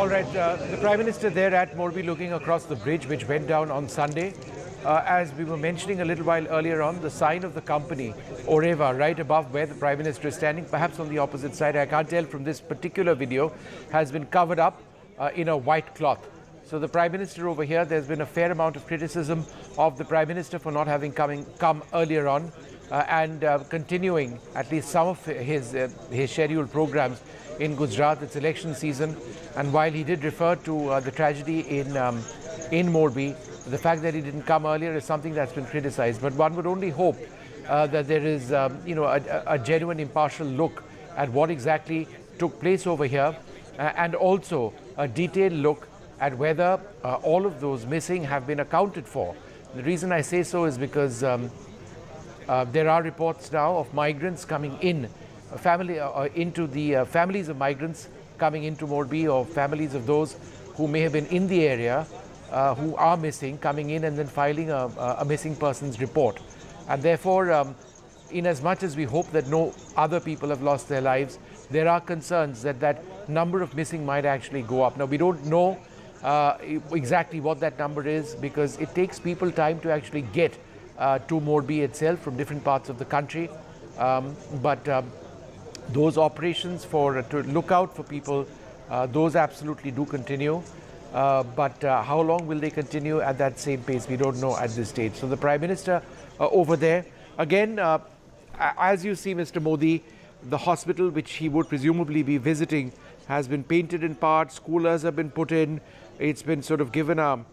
All right, the Prime Minister there at Morbi looking across the bridge which went down on Sunday. As we were mentioning a little while earlier on, the sign of the company, Oreva, right above where the Prime Minister is standing, perhaps on the opposite side, I can't tell from this particular video, has been covered up in a white cloth. So the Prime Minister over here, there's been a fair amount of criticism of the Prime Minister for not having come earlier on and continuing at least some of his scheduled programs in Gujarat. It's election season, and while he did refer to the tragedy in Morbi, the fact that he didn't come earlier is something that's been criticized. But one would only hope that there is a genuine impartial look at what exactly took place over here, and also a detailed look at whether all of those missing have been accounted for. The reason I say so is because there are reports now of migrants coming in, into the families of migrants coming into Morbi, or families of those who may have been in the area who are missing, coming in and then filing a missing persons report. And therefore, in as much as we hope that no other people have lost their lives, there are concerns that that number of missing might actually go up. Now, we don't know exactly what that number is, because it takes people time to actually get to Morbi itself from different parts of the country. But those operations to look out for people, those absolutely do continue. But how long will they continue at that same pace? We don't know at this stage. So the Prime Minister over there, again, as you see, Mr. Modi, the hospital which he would presumably be visiting has been painted in parts, coolers have been put in. It's been sort of given a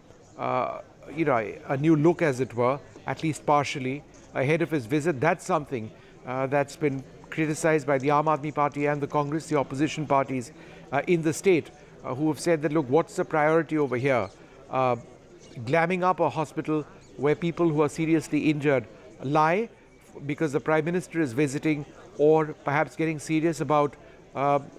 new look, as it were, at least partially, ahead of his visit. That's something that's been criticized by the Aam Aadmi Party and the Congress, the opposition parties in the state, who have said that, look, what's the priority over here? Glamming up a hospital where people who are seriously injured lie because the Prime Minister is visiting, or perhaps getting serious about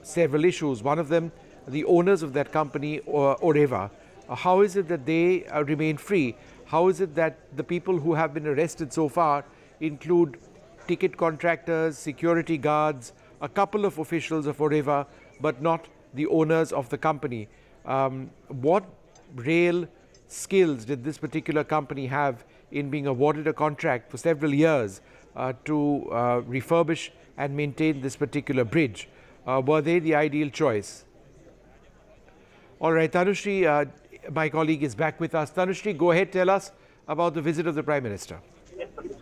several issues. One of them, the owners of that company, Oreva. How is it that they remain free? How is it that the people who have been arrested so far include ticket contractors, security guards, a couple of officials of Oreva, but not the owners of the company? What real skills did this particular company have in being awarded a contract for several years to refurbish and maintain this particular bridge? Were they the ideal choice? All right, Tanushri, my colleague, is back with us. Tanushri, go ahead, tell us about the visit of the Prime Minister.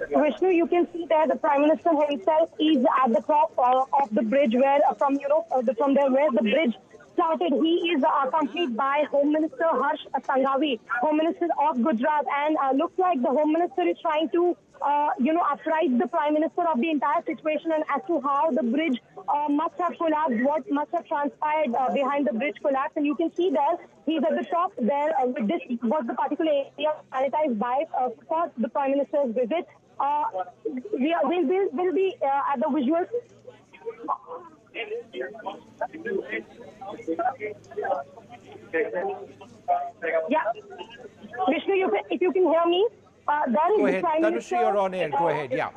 Vishnu, you can see there the Prime Minister himself is at the top of the bridge, where from there where the bridge started. He is accompanied by Home Minister Harsh Sanghavi, Home Minister of Gujarat, and looks like the Home Minister is trying to apprise the Prime Minister of the entire situation and as to how the bridge must have collapsed, what must have transpired behind the bridge collapse. And you can see there, he's at the top there. This was the particular area sanitized by for the Prime Minister's visit. We'll be at the visuals. Yeah, Vishnu, if you can hear me. Go ahead, Tanushri, you're on air. Go ahead, yeah.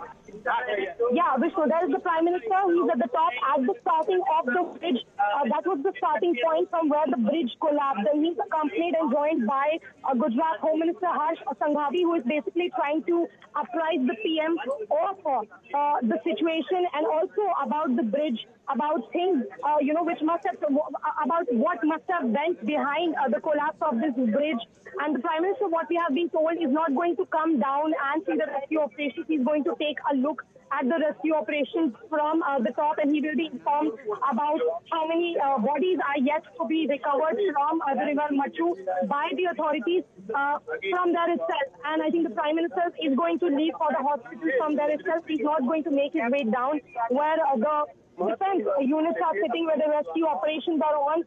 Yeah, Vishnu, there is the Prime Minister. He's at the top at the starting of the bridge. That was the starting point from where the bridge collapsed. And he's accompanied and joined by Gujarat Home Minister Harsh Sanghavi, who is basically trying to apprise the PM of the situation and also about the bridge, about things, which must have, about what must have went behind the collapse of this bridge. And the Prime Minister, what we have been told, is not going to come down and see the rescue operations. He's going to take a look at the rescue operations from the top, and he will be informed about how many bodies are yet to be recovered from the river Machu by the authorities from there itself. And I think the Prime Minister is going to leave for the hospital from there itself. He's not going to make his way down where the defense units are sitting, where the rescue operations are on.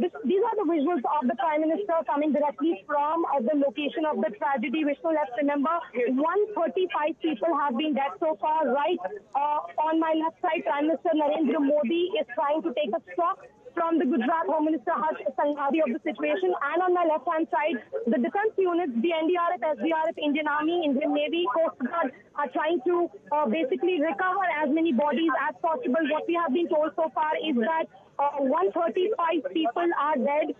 These are the visuals of the Prime Minister coming directly from the location of the tragedy. Vishnu, let's remember, 135 people have been dead so far. Right on my left side, Prime Minister Narendra Modi is trying to take a stock from the Gujarat Home Minister Harsh Sanghavi of the situation. And on my left-hand side, the defense units, the NDRF, SDRF, Indian Army, Indian Navy, Coast Guard are trying to basically recover as many bodies as possible. What we have been told so far is that 135 people are dead,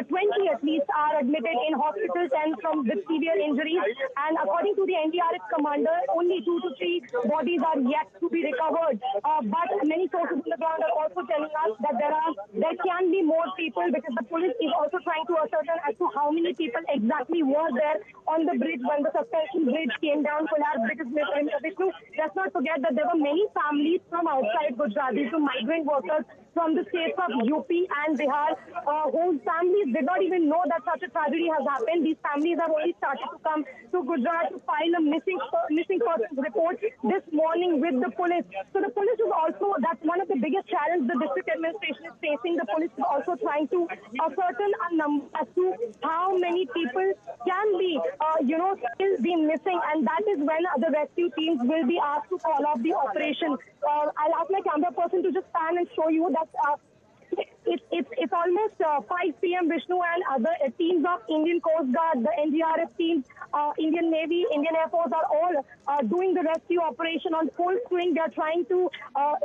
20 at least are admitted in hospitals and with severe injuries. And according to the NDRF commander, only 2 to 3 bodies are yet to be recovered. But many sources on the ground are also telling us that there can be more people, because the police is also trying to ascertain as to how many people exactly were there on the bridge when the suspension bridge came down, collapsed. Because Vishnu, let's not forget that there were many families from outside Gujarat, these were migrant workers from the states of UP and Bihar, whose families did not even know that such a tragedy has happened. These families have only started to come to Gujarat to file a missing persons report this morning with the police. So the police is also, that's one of the biggest challenges the district administration is facing. The police is also trying to ascertain a number as to how many people can be, still be missing, and that is when the rescue teams will be asked to call off the operation. I'll ask my camera person to just stand and show you that it's almost 5 p.m. Vishnu, and other teams of Indian Coast Guard, the NDRF teams, Indian Navy, Indian Air Force are all doing the rescue operation on full swing. They are trying to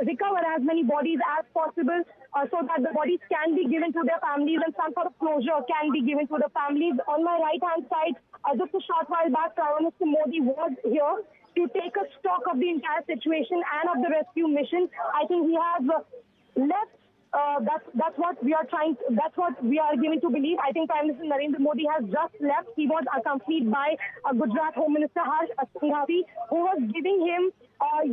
recover as many bodies as possible so that the bodies can be given to their families and some sort of closure can be given to the families. On my right-hand side, just a short while back, Prime Minister Modi was here to take a stock of the entire situation and of the rescue mission. I think he has left. That's what we are trying. That's what we are given to believe. I think Prime Minister Narendra Modi has just left. He was accompanied by Gujarat Home Minister Harsh Singhavi, who was giving him, a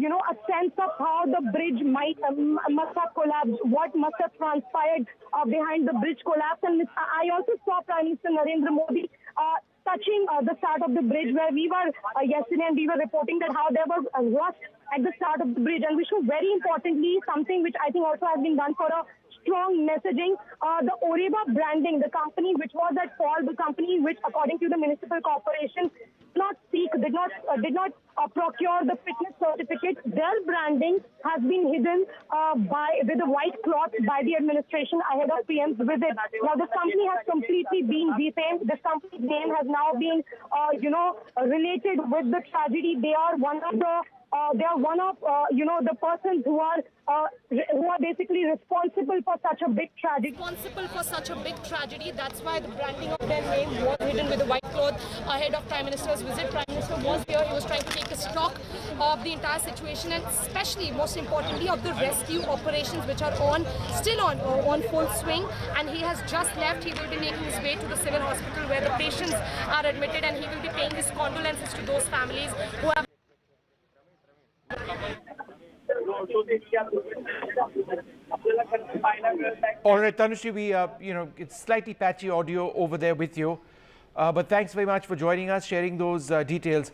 sense of how the bridge must have collapsed, what must have transpired behind the bridge collapse. And I also saw Prime Minister Narendra Modi touching the start of the bridge, where we were yesterday, and we were reporting that how there was a rush at the start of the bridge. And which was very importantly something which I think also has been done for a strong messaging. The Oreva branding, the company which was at fault, the company which, according to the municipal corporation, did not procure the fitness certificate. Their branding has been hidden with a white cloth by the administration ahead of PM's visit. Now, this company has completely been defamed. This company's name has now been, related with the tragedy. They are one of the persons who are basically responsible for such a big tragedy. That's why the branding of their name was hidden with a white cloth ahead of Prime Minister's visit. Prime Minister was here. He was trying to take a stock of the entire situation, and especially, most importantly, of the rescue operations which are still on full swing. And he has just left. He will be making his way to the civil hospital where the patients are admitted, and he will be paying his condolences to those families who have. All right, Tanushree, we, it's slightly patchy audio over there with you. But thanks very much for joining us, sharing those details.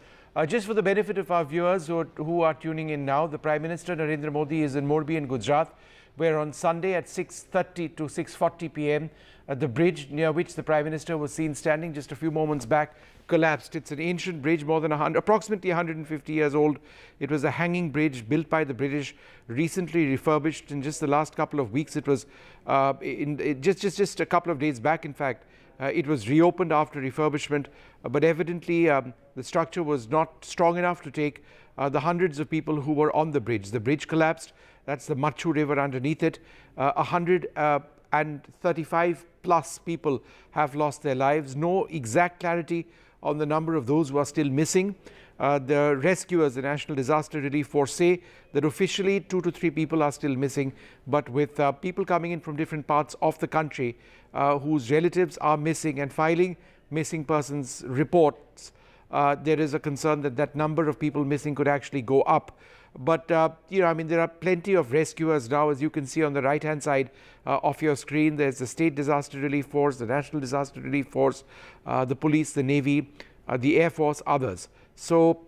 Just for the benefit of our viewers who are tuning in now, the Prime Minister Narendra Modi is in Morbi in Gujarat, where on Sunday at 6:30 to 6:40 p.m. The bridge near which the Prime Minister was seen standing just a few moments back collapsed. It's an ancient bridge, more than approximately 150 years old. It was a hanging bridge built by the British, recently refurbished in just the last couple of weeks. It was just a couple of days back, in fact. It was reopened after refurbishment, but evidently the structure was not strong enough to take the hundreds of people who were on the bridge. The bridge collapsed. That's the Machu River underneath it. 135 plus people have lost their lives. No exact clarity on the number of those who are still missing. The rescuers, the National Disaster Relief Force, say that officially 2 to 3 people are still missing, but with people coming in from different parts of the country whose relatives are missing and filing missing persons reports, there is a concern that that number of people missing could actually go up. But, there are plenty of rescuers now, as you can see on the right-hand side of your screen. There's the State Disaster Relief Force, the National Disaster Relief Force, the police, the Navy, the Air Force, others. So,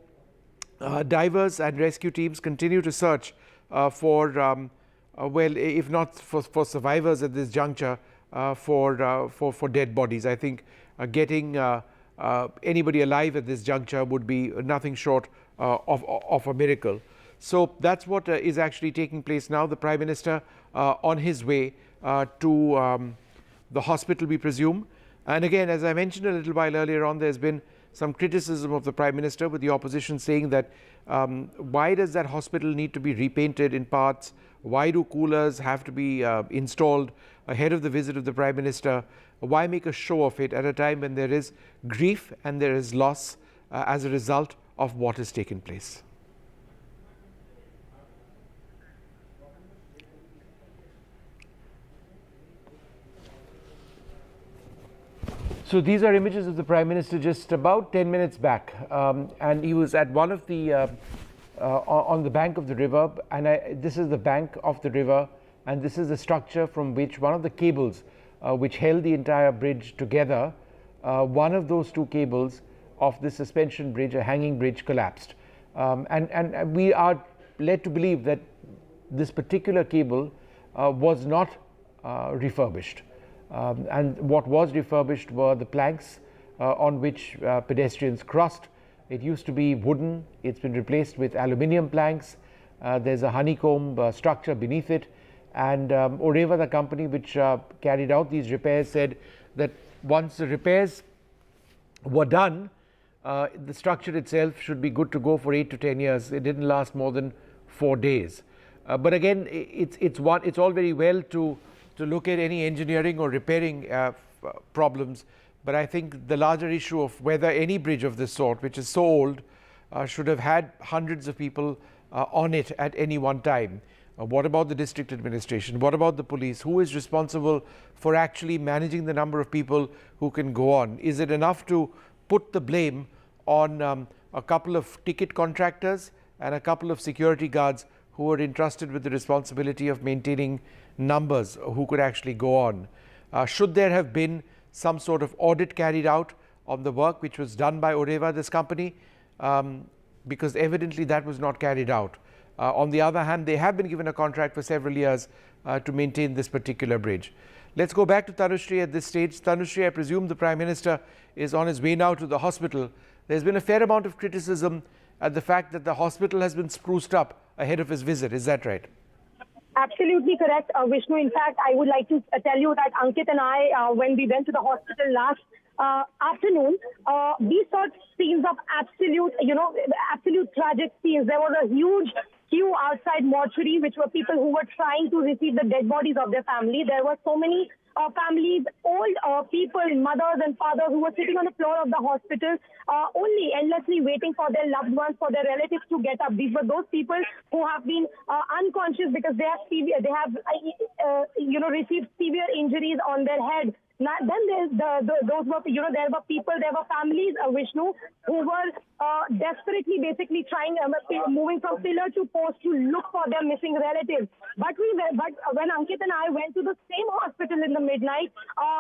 divers and rescue teams continue to search for, if not for survivors at this juncture, for dead bodies. I think getting anybody alive at this juncture would be nothing short of a miracle. So that's what is actually taking place now. The Prime Minister on his way to the hospital, we presume. And again, as I mentioned a little while earlier on, there's been some criticism of the Prime Minister, with the opposition saying that why does that hospital need to be repainted in parts? Why do coolers have to be installed ahead of the visit of the Prime Minister? Why make a show of it at a time when there is grief and there is loss as a result of what has taken place? So these are images of the Prime Minister just about 10 minutes back, and he was at one of the on the bank of the river, and this is the bank of the river, and this is the structure from which one of the cables which held the entire bridge together, one of those two cables of the suspension bridge, a hanging bridge, collapsed, and we are led to believe that this particular cable was not refurbished. And what was refurbished were the planks on which pedestrians crossed. It used to be wooden, it's been replaced with aluminium planks. There's a honeycomb structure beneath it, and Oreva, the company which carried out these repairs, said that once the repairs were done, the structure itself should be good to go for 8 to 10 years. It didn't last more than 4 days. But again, it's all very well to look at any engineering or repairing problems, but I think the larger issue of whether any bridge of this sort, which is so old, should have had hundreds of people on it at any one time. What about the district administration? What about the police? Who is responsible for actually managing the number of people who can go on? Is it enough to put the blame on a couple of ticket contractors and a couple of security guards who were entrusted with the responsibility of maintaining numbers who could actually go on? Should there have been some sort of audit carried out on the work which was done by Oreva, this company? Because evidently that was not carried out. On the other hand, they have been given a contract for several years to maintain this particular bridge. Let's go back to Tanushree at this stage. Tanushree, I presume the Prime Minister is on his way now to the hospital. There's been a fair amount of criticism at the fact that the hospital has been spruced up ahead of his visit. Is that right? Absolutely correct, Vishnu. In fact, I would like to tell you that Ankit and I, when we went to the hospital last afternoon, we saw scenes of absolute tragic scenes. There was a huge queue outside mortuary, which were people who were trying to receive the dead bodies of their family. There were so many families, old people, mothers and fathers who were sitting on the floor of the hospital, only endlessly waiting for their loved ones, for their relatives to get up. These were those people who have been unconscious because they have received severe injuries on their head. Now, then there were people, there were families, Vishnu, who were desperately basically trying, moving from pillar to post to look for their missing relatives. But when Ankit and I went to the same hospital in the midnight,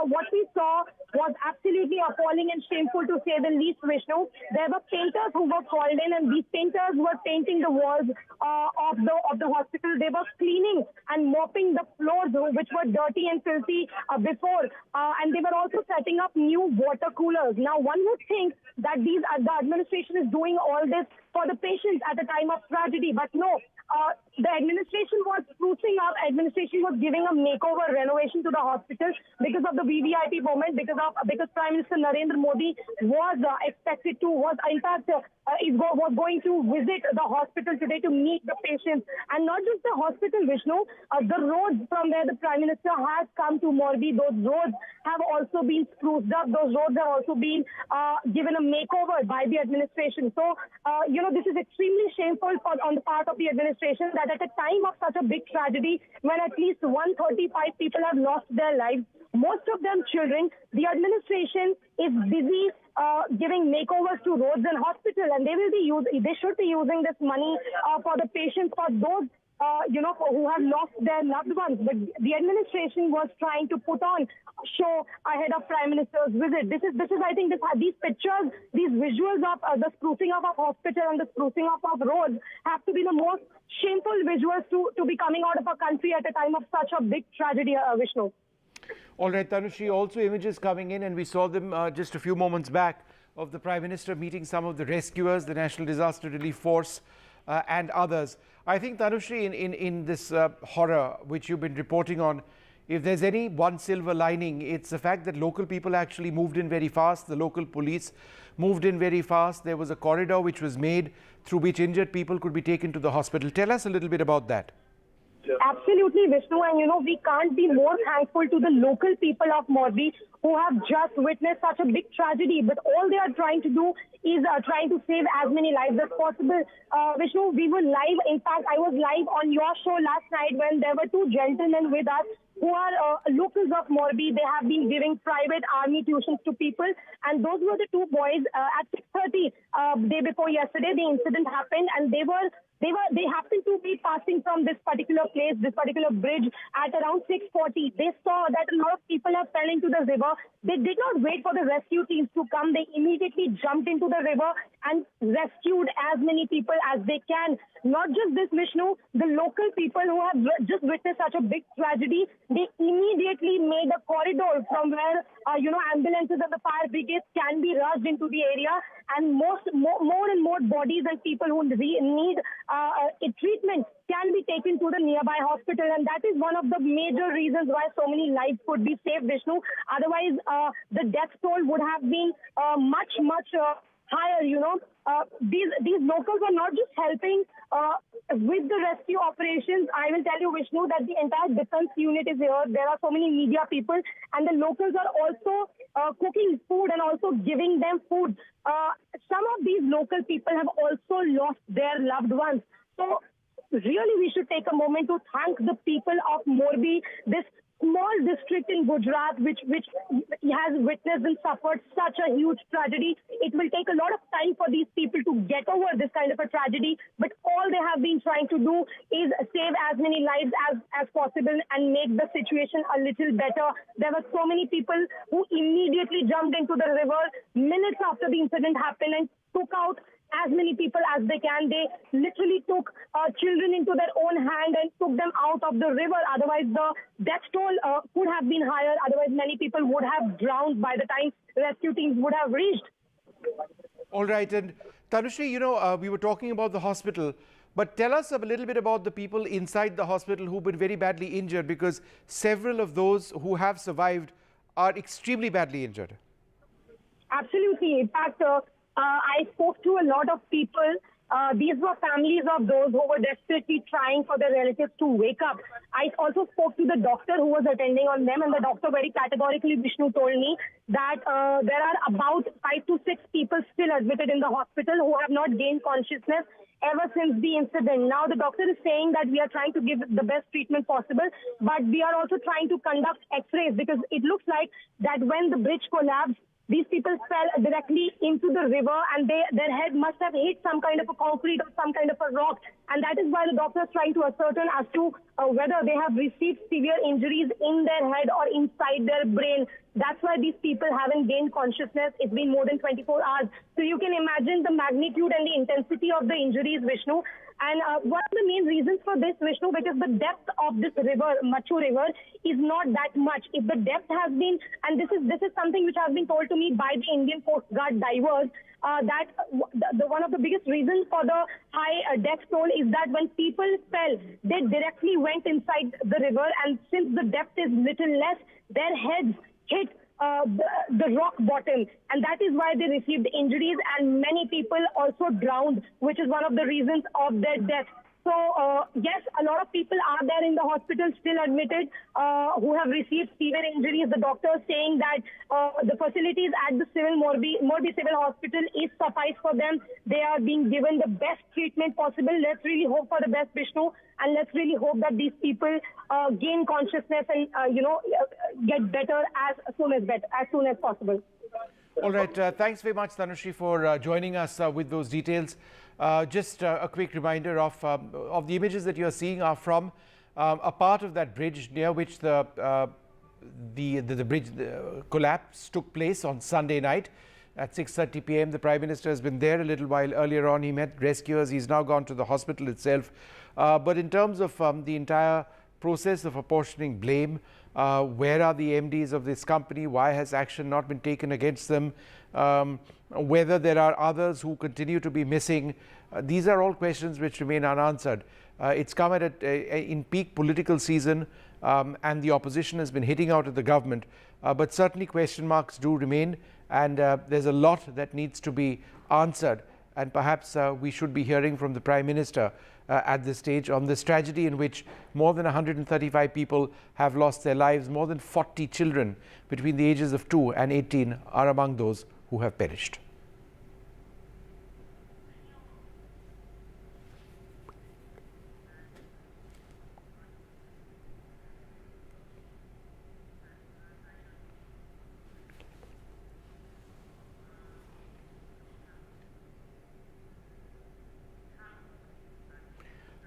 what we saw was absolutely appalling and shameful, to say the least, Vishnu. There were painters who were called in, and these painters were painting the walls of the hospital. They were cleaning and mopping the floors, which were dirty and filthy before. And they were also setting up new water coolers. Now, one would think that the administration is doing all this for the patients at a time of tragedy, but no. The administration was sprucing up. Administration was giving a makeover, renovation to the hospital because of the VVIP moment, because Prime Minister Narendra Modi was going to visit the hospital today to meet the patients, and not just the hospital, Vishnu. The roads from where the Prime Minister has come to Morbi, those roads have also been spruced up. Those roads have also been given a makeover by the administration. So, this is extremely shameful on the part of the administration, that at a time of such a big tragedy, when at least 135 people have lost their lives, most of them children, the administration is busy giving makeovers to roads and hospitals, and they should be using this money for the patients, for those who have lost their loved ones. But the administration was trying to put on a show ahead of Prime Minister's visit. This is I think these pictures, these visuals of the sprucing up of hospital and the sprucing up of roads have to be the most shameful visuals to be coming out of a country at a time of such a big tragedy, Vishnu. All right, Tanushree, also images coming in, and we saw them just a few moments back, of the Prime Minister meeting some of the rescuers, the National Disaster Relief Force, and others. I think, Tanushree, in this horror which you've been reporting on, if there's any one silver lining, it's the fact that local people actually moved in very fast. The local police moved in very fast. There was a corridor which was made through which injured people could be taken to the hospital. Tell us a little bit about that. Absolutely, Vishnu. And we can't be more thankful to the local people of Morbi who have just witnessed such a big tragedy. But all they are trying to do is trying to save as many lives as possible. Vishnu, we were live. In fact, I was live on your show last night when there were two gentlemen with us who are locals of Morbi. They have been giving private army tuitions to people. And those were the two boys at 6:30 day before yesterday. The incident happened, and they happened to be passing from this particular place, this particular bridge at around 6:40. They saw that a lot of people have fell into the river. They did not wait for the rescue teams to come. They immediately jumped into the river and rescued as many people as they can. Not just this, Vishnu, the local people who have just witnessed such a big tragedy, they immediately made a corridor from where, ambulances and the fire brigades can be rushed into the area. And more and more bodies and people who need treatment can be taken to the nearby hospital. And that is one of the major reasons why so many lives could be saved, Vishnu. Otherwise, the death toll would have been much higher. These locals are not just helping with the rescue operations. I will tell you, Vishnu, that the entire defense unit is here. There are so many media people, and the locals are also cooking food and also giving them food. Some of these local people have also lost their loved ones. So really, we should take a moment to thank the people of Morbi, this small district in Gujarat, which has witnessed and suffered such a huge tragedy. It will take a lot of time for these people to get over this kind of a tragedy, but all they have been trying to do is save as many lives as possible and make the situation a little better. There were so many people who immediately jumped into the river minutes after the incident happened and took out as many people as they can. They literally took children into their own hand and took them out of the river. Otherwise, the death toll could have been higher. Otherwise, many people would have drowned by the time rescue teams would have reached. All right. And Tanushree, we were talking about the hospital, but tell us a little bit about the people inside the hospital who've been very badly injured, because several of those who have survived are extremely badly injured. Absolutely. In fact, I spoke to a lot of people. These were families of those who were desperately trying for their relatives to wake up. I also spoke to the doctor who was attending on them, and the doctor very categorically, Vishnu, told me that there are about 5 to 6 people still admitted in the hospital who have not gained consciousness ever since the incident. Now, the doctor is saying that we are trying to give the best treatment possible, but we are also trying to conduct x-rays, because it looks like that when the bridge collapsed, these people fell directly into the river, and their head must have hit some kind of a concrete or some kind of a rock. And that is why the doctor is trying to ascertain as to whether they have received severe injuries in their head or inside their brain. That's why these people haven't gained consciousness. It's been more than 24 hours. So you can imagine the magnitude and the intensity of the injuries, Vishnu. And one of the main reasons for this, Vishnu, because the depth of this river, Machu River, is not that much. If the depth has been, and this is something which has been told to me by the Indian Coast Guard divers, that one of the biggest reasons for the high death toll is that when people fell, they directly went inside the river, and since the depth is little less, their heads hit the rock bottom, and that is why they received injuries, and many people also drowned, which is one of the reasons of their death. So, yes, a lot of people are there in the hospital still admitted who have received severe injuries. The doctor is saying that the facilities at the Morbi Civil Hospital is suffice for them. They are being given the best treatment possible. Let's really hope for the best, Vishnu, and let's really hope that these people gain consciousness and, get better as soon as possible. All right. Thanks very much, Tanushree, for joining us with those details. Just a quick reminder of the images that you are seeing are from a part of that bridge near which the bridge collapse took place on Sunday night at 6:30 p.m. The Prime Minister has been there a little while earlier on. He met rescuers. He's now gone to the hospital itself. But in terms of the entire process of apportioning blame, where are the MDs of this company? Why has action not been taken against them? Whether there are others who continue to be missing. These are all questions which remain unanswered. It's come at in peak political season, and the opposition has been hitting out at the government. But certainly question marks do remain, and there's a lot that needs to be answered. And perhaps we should be hearing from the Prime Minister at this stage on this tragedy in which more than 135 people have lost their lives. More than 40 children between the ages of 2 and 18 are among those who have perished.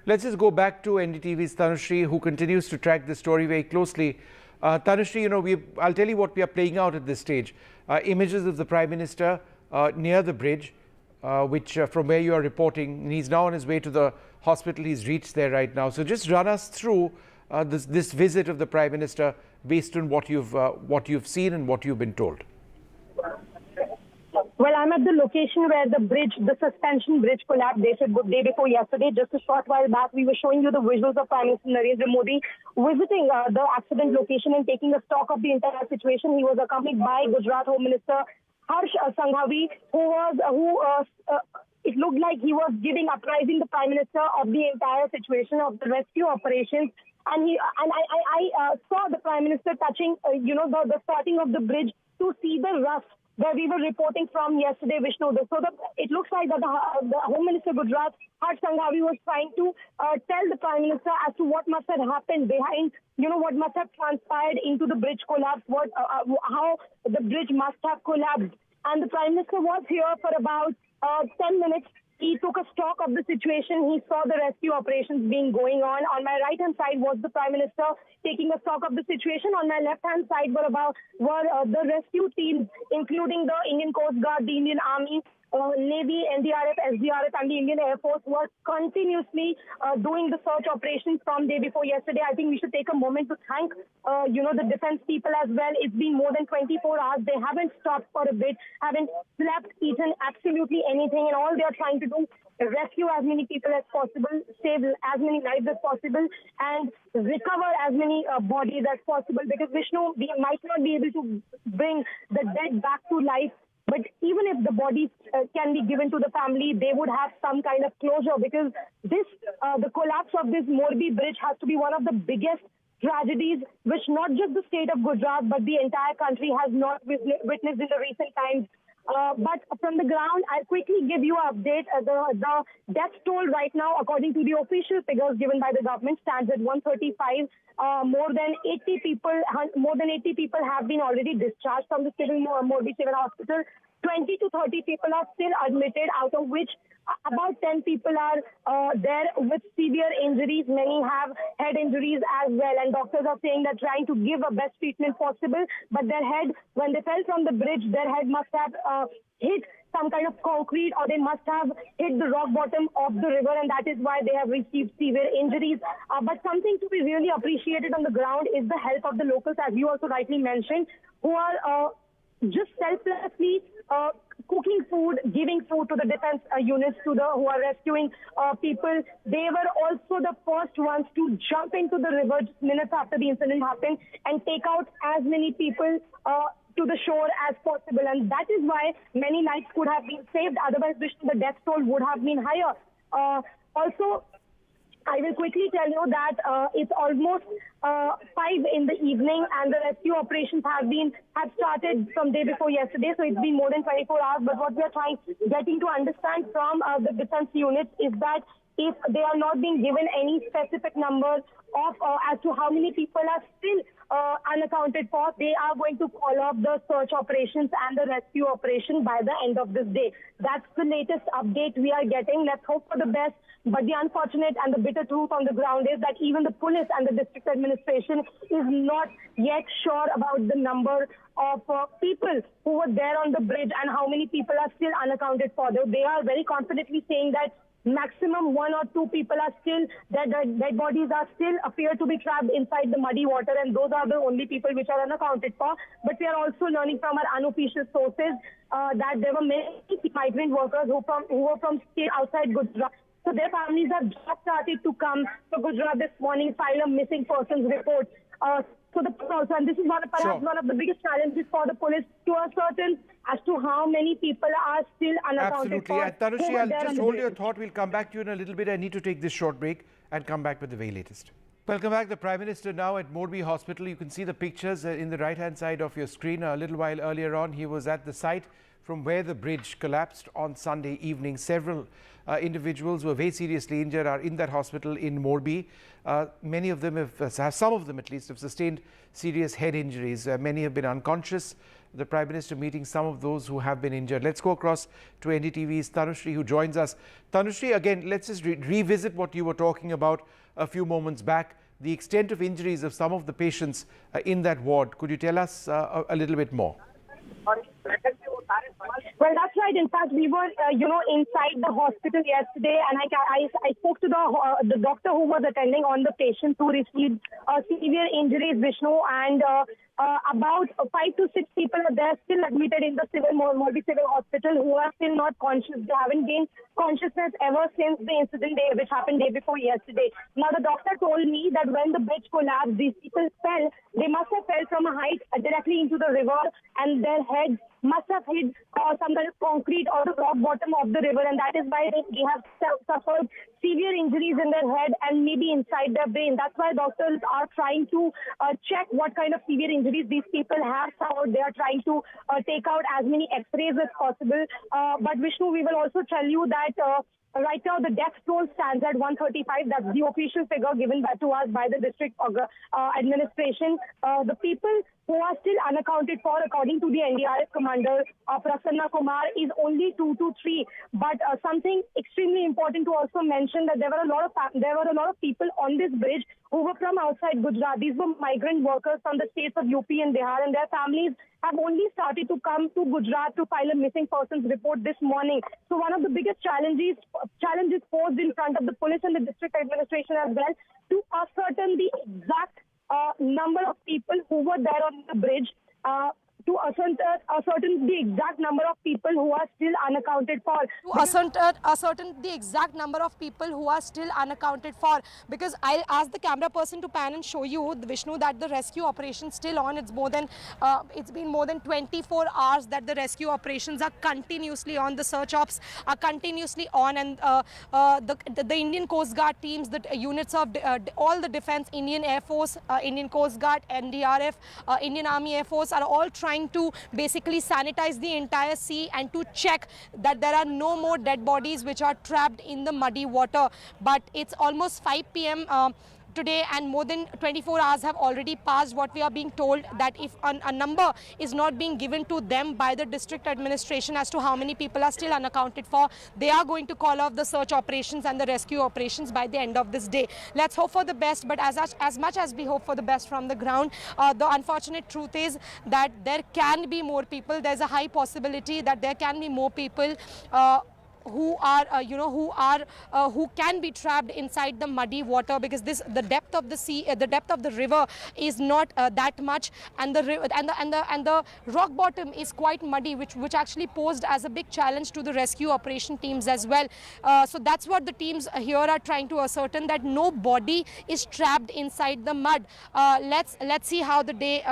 Let's just go back to NDTV's Tanushree, who continues to track this story very closely. Tanushree, you know, I'll tell you what we are playing out at this stage. Images of the Prime Minister near the bridge, which from where you are reporting, he's now on his way to the hospital. He's reached there right now. So just run us through this visit of the Prime Minister based on what you've seen and what you've been told. Well, I'm at the location where the suspension bridge collapsed day before yesterday. Just a short while back, we were showing you the visuals of Prime Minister Narendra Modi visiting the accident location and taking a stock of the entire situation. He was accompanied by Gujarat Home Minister Harsh Sanghavi, it looked like he was apprising the Prime Minister of the entire situation of the rescue operations. And I saw the Prime Minister touching, the starting of the bridge to see the rust where we were reporting from yesterday, Vishnu. So it looks like that the Home Minister Gujarat, Harsh Sanghavi, was trying to tell the Prime Minister as to what must have happened behind, what must have transpired into the bridge collapse, how the bridge must have collapsed. And the Prime Minister was here for about 10 minutes. He took a stock of the situation. He saw the rescue operations going on. On my right-hand side was the Prime Minister taking a stock of the situation. On my left-hand side were the rescue teams, including the Indian Coast Guard, the Indian Army, Navy, NDRF, SDRF, and the Indian Air Force were continuously doing the search operations from day before yesterday. I think we should take a moment to thank, the defense people as well. It's been more than 24 hours. They haven't stopped for a bit, haven't slept, eaten absolutely anything, and all they are trying to do is rescue as many people as possible, save as many lives as possible, and recover as many bodies as possible. Because Vishnu, we might not be able to bring the dead back to life, but even if the bodies can be given to the family, they would have some kind of closure, because the collapse of this Morbi bridge has to be one of the biggest tragedies which not just the state of Gujarat but the entire country has not witnessed in the recent times. But from the ground, I'll quickly give you an update. The death toll right now, according to the official figures given by the government, stands at 135. More than 80 people have been already discharged from the Morbi Civil Hospital. 20 to 30 people are still admitted, out of which about 10 people are there with severe injuries. Many have head injuries as well, and doctors are saying they're trying to give a best treatment possible. But their head, when they fell from the bridge, their head must have hit some kind of concrete, or they must have hit the rock bottom of the river, and that is why they have received severe injuries. But something to be really appreciated on the ground is the help of the locals, as you also rightly mentioned, who are just selflessly cooking food, giving food to the defense units, who are rescuing people. They were also the first ones to jump into the river just minutes after the incident happened and take out as many people to the shore as possible. And that is why many lives could have been saved. Otherwise, the death toll would have been higher. Also, I will quickly tell you that it's almost 5 in the evening, and the rescue operations have started from day before yesterday. So it's been more than 24 hours. But what we are getting to understand from the defense units is that if they are not being given any specific numbers of as to how many people are still unaccounted for, they are going to call off the search operations and the rescue operation by the end of this day. That's the latest update we are getting. Let's hope for the best. But the unfortunate and the bitter truth on the ground is that even the police and the district administration is not yet sure about the number of people who were there on the bridge and how many people are still unaccounted for. They are very confidently saying that maximum 1 or 2 people are still, their dead bodies are still appear to be trapped inside the muddy water, and those are the only people which are unaccounted for. But we are also learning from our unofficial sources that there were many migrant workers who were from state outside Gujarat. So their families have just started to come to Gujarat this morning, file a missing persons report. So the also, and this is perhaps one of the biggest challenges for the police to ascertain as to how many people are still unaccounted Absolutely. for. And Tanushree, who were I'll there on just the hold your bridge. thought. We'll come back to you in a little bit. I need to take this short break and come back with the very latest. Welcome back. The Prime Minister now at Morbi Hospital. You can see the pictures in the right-hand side of your screen. A little while earlier on, he was at the site from where the bridge collapsed on Sunday evening. Several individuals who are very seriously injured are in that hospital in Morbi. Many of them have, some of them at least, have sustained serious head injuries. Many have been unconscious. The Prime Minister meeting some of those who have been injured. Let's go across to NDTV's Tanushree, who joins us. Tanushree, again, let's just revisit what you were talking about a few moments back, the extent of injuries of some of the patients in that ward. Could you tell us a little bit more? Well, that's right. In fact, we were, inside the hospital yesterday, and I spoke to the doctor who was attending on the patients who received severe injuries, Vishnu, and about 5 to 6 people are there still admitted in the Morbi Civil Hospital who are still not conscious. They haven't gained consciousness ever since the incident day, which happened day before yesterday. Now, the doctor told me that when the bridge collapsed, these people fell. They must have fell from a height directly into the river, and their heads must have hit some kind of concrete or the rock bottom of the river, and that is why they have suffered severe injuries in their head and maybe inside their brain. That's why doctors are trying to check what kind of severe injuries these people have suffered. They are trying to take out as many x-rays as possible. But Vishnu, we will also tell you that right now, the death toll stands at 135. That's the official figure given to us by the district administration. The people who are still unaccounted for, according to the NDRF commander, Prasanna Kumar, is only 2 to 3. But something extremely important to also mention that there were a lot of people on this bridge who were from outside Gujarat. These were migrant workers from the states of UP and Bihar, and their families have only started to come to Gujarat to file a missing persons report this morning. So one of the biggest challenges posed in front of the police and the district administration as well to ascertain the exact number of people who were there on the bridge, to ascertain the exact number of people who are still unaccounted for. Ascertain the exact number of people who are still unaccounted for. Because I'll ask the camera person to pan and show you, Vishnu, that the rescue operation is still on. It's been more than 24 hours that the rescue operations are continuously on. The search ops are continuously on, and the Indian Coast Guard teams, the units of all the defense, Indian Air Force, Indian Coast Guard, NDRF, Indian Army Air Force are all trying to basically sanitize the entire sea and to check that there are no more dead bodies which are trapped in the muddy water. But it's almost 5 p.m. Today, and more than 24 hours have already passed. What we are being told that if a number is not being given to them by the district administration as to how many people are still unaccounted for, they are going to call off the search operations and the rescue operations by the end of this day. Let's hope for the best, but as much as we hope for the best from the ground, the unfortunate truth is that there can be more people. There's a high possibility that there can be more people who can be trapped inside the muddy water, because the depth of the sea, the depth of the river is not that much, and the rock bottom is quite muddy, which actually posed as a big challenge to the rescue operation teams as well. So that's what the teams here are trying to ascertain, that no body is trapped inside the mud. Let's see how the day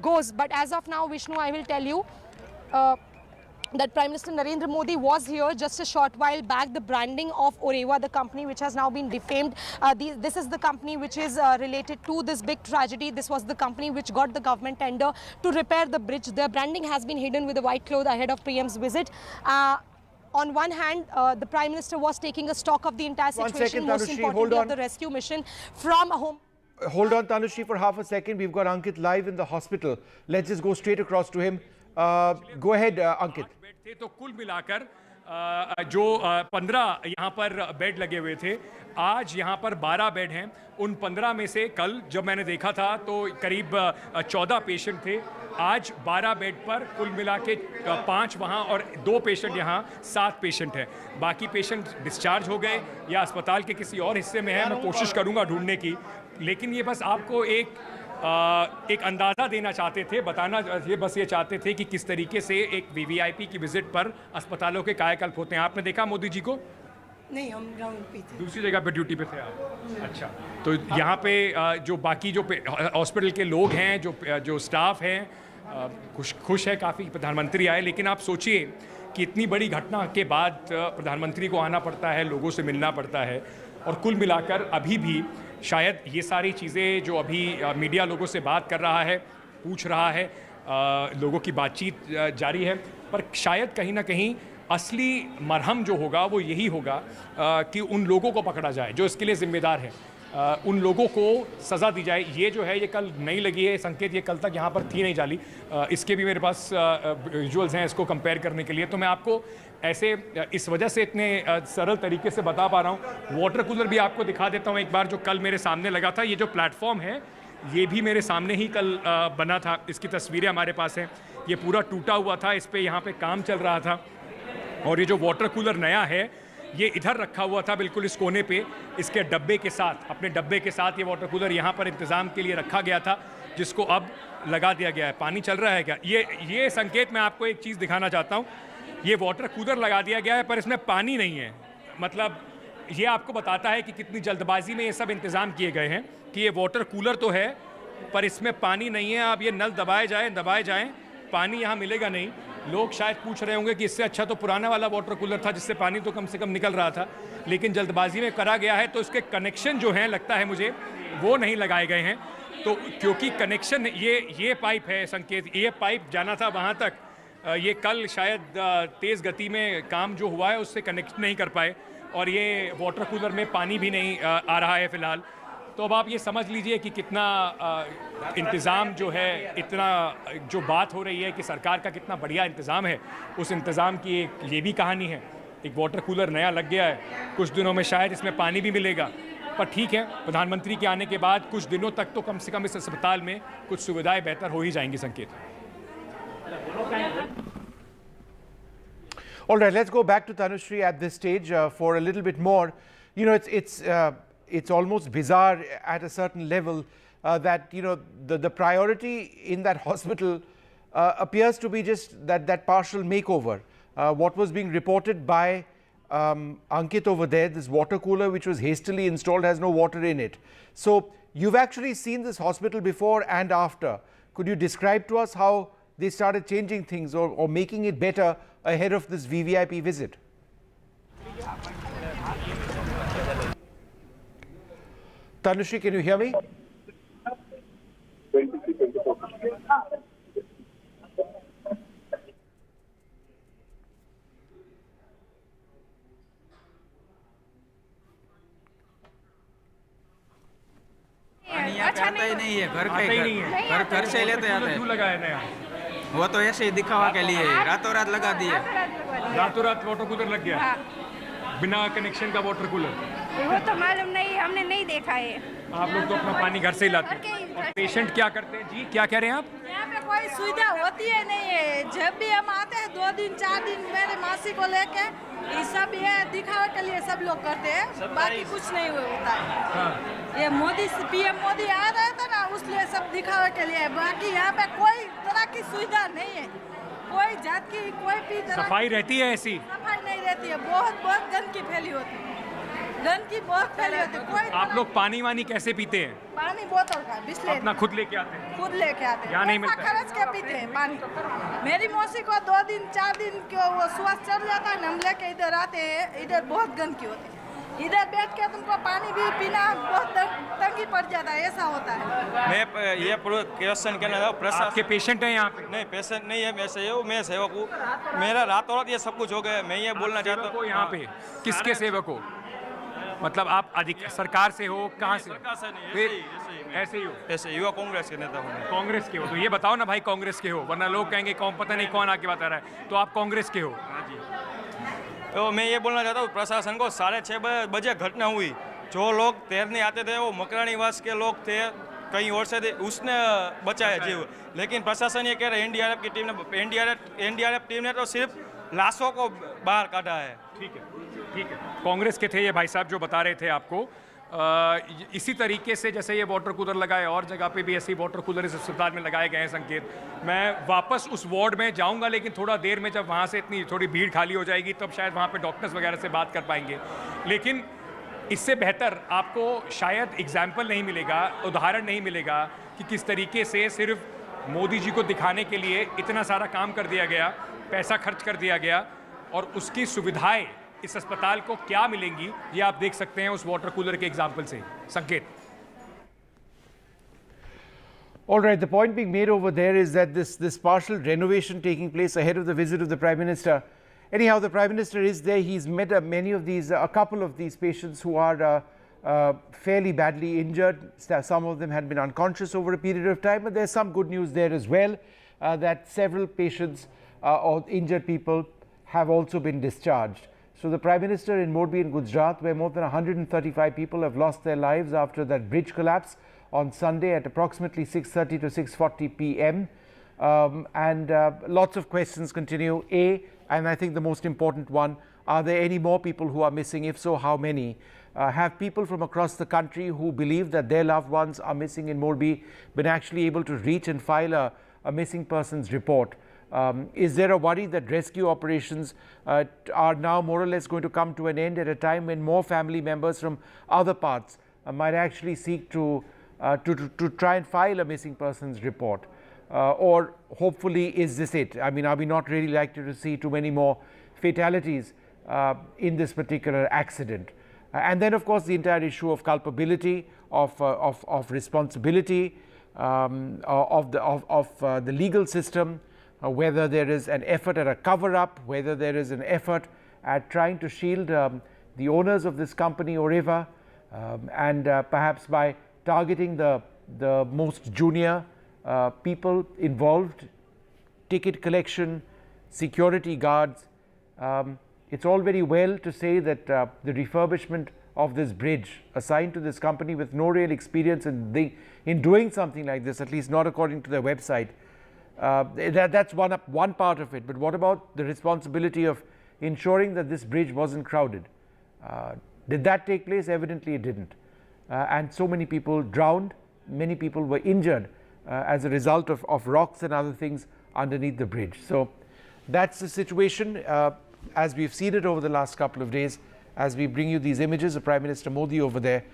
goes. But as of now, Vishnu, I will tell you that Prime Minister Narendra Modi was here just a short while back. The branding of Oreva, the company which has now been defamed, this is the company which is related to this big tragedy. This was the company which got the government tender to repair the bridge. Their branding has been hidden with a white cloth ahead of PM's visit. On one hand, the Prime Minister was taking a stock of the entire situation, most importantly of the rescue mission from a home. Hold on, Tanushree, for half a second. We've got Ankit live in the hospital. Let's just go straight across to him. Go ahead, Ankit. तो कुल मिलाकर जो 15 यहाँ पर bed लगे हुए थे, आज यहाँ पर 12 बेड हैं. उन 15 में से कल जब मैंने देखा था तो करीब 14 पेशेंट थे. आज 12 बेड पर कुल मिला के 5 वहाँ और 2 पेशेंट यहाँ, 7 पेशेंट हैं. बाकी पेशेंट डिस्चार्ज हो गए या अस्पताल के किसी और हिस्से में है. मैं कोशिश करूँगा ढूंढने की, लेकिन ये बस आपको एक अंदाज़ा देना चाहते थे, बताना ये चाहते थे कि किस तरीके से एक वीवीआईपी की विजिट पर अस्पतालों के कायाकल्प होते हैं. आपने देखा मोदी जी को? नहीं, हम ग्राउंड पे थे, दूसरी जगह पे ड्यूटी पे थे आप. अच्छा, तो यहाँ पे जो बाकी जो हॉस्पिटल के लोग हैं, जो स्टाफ हैं, खुश है काफ़ी प्रधानमंत्री आए, लेकिन आप सोचिए कि इतनी बड़ी घटना के बाद प्रधानमंत्री को आना पड़ता है, लोगों से मिलना पड़ता है, और कुल मिलाकर अभी भी शायद ये सारी चीज़ें जो अभी मीडिया लोगों से बात कर रहा है, पूछ रहा है, लोगों की बातचीत जारी है, पर शायद कहीं ना कहीं असली मरहम जो होगा वो यही होगा कि उन लोगों को पकड़ा जाए जो इसके लिए जिम्मेदार हैं, उन लोगों को सज़ा दी जाए। ये जो है ये कल नहीं लगी है संकेत, ये कल तक यहाँ पर थी नहीं जाली, इसके भी मेरे पास विजुअल्स हैं इसको कंपेयर करने के लिए, तो मैं आपको ऐसे इस वजह से इतने सरल तरीके से बता पा रहा हूँ। वाटर कूलर भी आपको दिखा देता हूँ एक बार, जो कल मेरे सामने लगा था। ये जो प्लेटफॉर्म है ये भी मेरे सामने ही कल बना था, इसकी तस्वीरें हमारे पास हैं। ये पूरा टूटा हुआ था, इस पर यहाँ पे काम चल रहा था, और ये जो वाटर कूलर नया है ये इधर रखा हुआ था बिल्कुल इस कोने पे, इसके डब्बे के साथ, अपने डब्बे के साथ ये वाटर कूलर यहाँ पर इंतज़ाम के लिए रखा गया था, जिसको अब लगा दिया गया है। पानी चल रहा है क्या? ये संकेत मैं आपको एक चीज़ दिखाना चाहता हूँ। ये वाटर कूलर लगा दिया गया है पर इसमें पानी नहीं है, मतलब ये आपको बताता है कि कितनी जल्दबाजी में ये सब इंतज़ाम किए गए हैं कि ये वाटर कूलर तो है पर इसमें पानी नहीं है। अब ये नल दबाए जाएं, पानी यहाँ मिलेगा नहीं। लोग शायद पूछ रहे होंगे कि इससे अच्छा तो पुराना वाला वाटर कूलर था जिससे पानी तो कम से कम निकल रहा था, लेकिन जल्दबाजी में करा गया है, तो इसके कनेक्शन जो हैं लगता है मुझे वो नहीं लगाए गए हैं। तो क्योंकि कनेक्शन ये पाइप है संकेत, ये पाइप जाना था वहाँ तक, ये कल शायद तेज़ गति में काम जो हुआ है उससे कनेक्ट नहीं कर पाए, और ये वाटर कूलर में पानी भी नहीं आ रहा है फ़िलहाल। तो अब आप ये समझ लीजिए कि कितना इंतज़ाम जो है, इतना जो बात हो रही है कि सरकार का कितना बढ़िया इंतज़ाम है, उस इंतज़ाम की एक ये भी कहानी है। एक वाटर कूलर नया लग गया है, कुछ दिनों में शायद इसमें पानी भी मिलेगा, पर ठीक है, प्रधानमंत्री के आने के बाद कुछ दिनों तक तो कम से कम इस अस्पताल में कुछ सुविधाएं बेहतर हो ही जाएंगी संकेत। All right, let's go back to Tanushree at this stage for a little bit more. You know, it's almost bizarre at a certain level that, you know, the priority in that hospital appears to be just that partial makeover. What was being reported by Ankit over there, this water cooler which was hastily installed has no water in it. So you've actually seen this hospital before and after. Could you describe to us how they started changing things or making it better ahead of this VVIP visit? Tanushree, can you hear me? अच्छा आता ही नहीं है, घर का ही घर से लेते आते हैं। क्यों लगाया नया? वो तो ऐसे ही दिखावा के लिए रातों रात लगा दिए। रातों रात वाटर कूलर लग गया, बिना कनेक्शन का वाटर कूलर। वो तो मालूम नहीं, हमने नहीं देखा है। आप लोग तो अपना पानी घर से ही लाते हैं, और पेशेंट क्या करते हैं? जी क्या कह रहे हैं आप? यहाँ पे कोई सुविधा होती है नहीं है। जब भी हम आते हैं 2 दिन 4 दिन मेरे मासी को लेके, ये सब ये दिखावे के लिए सब लोग करते हैं, बाकी कुछ नहीं होता है। हाँ। ये मोदी PM मोदी आ रहे थे ना, उसलिए सब दिखावे के लिए, बाकी यहाँ पे कोई तरह की सुविधा नहीं है, कोई जात की कोई भी तरह। सफाई रहती है? ऐसी सफाई नहीं रहती है, बहुत गंदगी फैली होती है, गंदगी बहुत फैली होती है। कोई आप लोग पानी वानी कैसे पीते हैं? पानी बोतल का बिस्लेरी अपना खुद लेके आते हैं? खुद लेके आते हैं, यहाँ नहीं मिलता है? खर्च के पीते हैं पानी। मेरी मौसी को 2 दिन 4 दिन को वो स्वास्थ्य चढ़ जाता है, हम लेके इधर आते हैं, इधर बहुत गंदगी होती है, इधर बैठ के तुमको पानी भी पीना बहुत तंगी पड़ जाता है, ऐसा होता है। मैं ये क्वेश्चन कहना था, प्रशासन आपके पेशेंट हैं यहाँ पे? नहीं, पेशेंट नहीं है, मैं सेवक हूँ। मेरा रातों रात ये सब कुछ हो गया। मैं ये बोलना चाहता हूँ यहाँ पे किसके सेवक हो? मतलब आप सरकार से हो? कहाँ से? सरकार से नहीं, ऐसे ही हो? ऐसे युवा कांग्रेस के नेता हूँ। कांग्रेस के हो तो ये बताओ ना भाई, कांग्रेस के हो, वरना लोग कहेंगे कौन पता नहीं कौन आके बता रहा है। तो आप कांग्रेस के हो? तो मैं ये बोलना चाहता हूँ प्रशासन को, 6:30 बजे घटना हुई, जो लोग तैरने आते थे वो मकरानी वास के लोग थे, कहीं और से थे, उसने बचाया जीव। लेकिन प्रशासन ये कह रहा है एनडीआरएफ की टीम ने, एनडीआरएफ टीम ने तो सिर्फ लाशों को बाहर काटा है। ठीक है। कांग्रेस के थे ये भाई साहब जो बता रहे थे आपको। इसी तरीके से जैसे ये वाटर कूलर लगाए, और जगह पे भी ऐसे वाटर कूलर इस अस्पताल में लगाए गए हैं संकेत। मैं वापस उस वार्ड में जाऊंगा, लेकिन थोड़ा देर में जब वहाँ से इतनी थोड़ी भीड़ खाली हो जाएगी तब शायद वहाँ पे डॉक्टर्स वगैरह से बात कर पाएंगे। लेकिन इससे बेहतर आपको शायद एग्जाम्पल नहीं मिलेगा, उदाहरण नहीं मिलेगा कि किस तरीके से सिर्फ मोदी जी को दिखाने के लिए इतना सारा काम कर दिया गया, पैसा खर्च कर दिया गया, और उसकी सुविधाएं इस अस्पताल को क्या मिलेंगी ये आप देख सकते हैं उस वाटर कूलर के एग्जाम्पल से। संकेत। All right, the point being made over there is that this partial renovation taking place ahead of the visit of the Prime Minister. Anyhow, the Prime Minister is there. He's met a couple of these patients who are fairly badly injured. Some of them had been unconscious over a period of time, but there's some good news there as well, that several patients or injured people have also been discharged. So the Prime Minister in Morbi in Gujarat, where more than 135 people have lost their lives after that bridge collapse on Sunday at approximately 6:30 to 6:40 p.m. Lots of questions continue. And I think the most important one, are there any more people who are missing? If so, how many? Have people from across the country who believe that their loved ones are missing in Morbi been actually able to reach and file a missing persons report? Is there a worry that rescue operations are now more or less going to come to an end at a time when more family members from other parts might actually seek to try and file a missing persons report? Or hopefully is this it? I mean, are we not really likely to see too many more fatalities in this particular accident? And then, of course, the entire issue of culpability, of responsibility, of the legal system, whether there is an effort at a cover-up, whether there is an effort at trying to shield the owners of this company or ever, and perhaps by targeting the most junior people involved, ticket collection, security guards. It's all very well to say that the refurbishment of this bridge assigned to this company with no real experience in doing something like this, at least not according to their website, that's one part of it. But what about the responsibility of ensuring that this bridge wasn't crowded? Did that take place? Evidently it didn't. And so many people drowned, many people were injured as a result of rocks and other things underneath the bridge. So that's the situation as we've seen it over the last couple of days, as we bring you these images of Prime Minister Modi over there.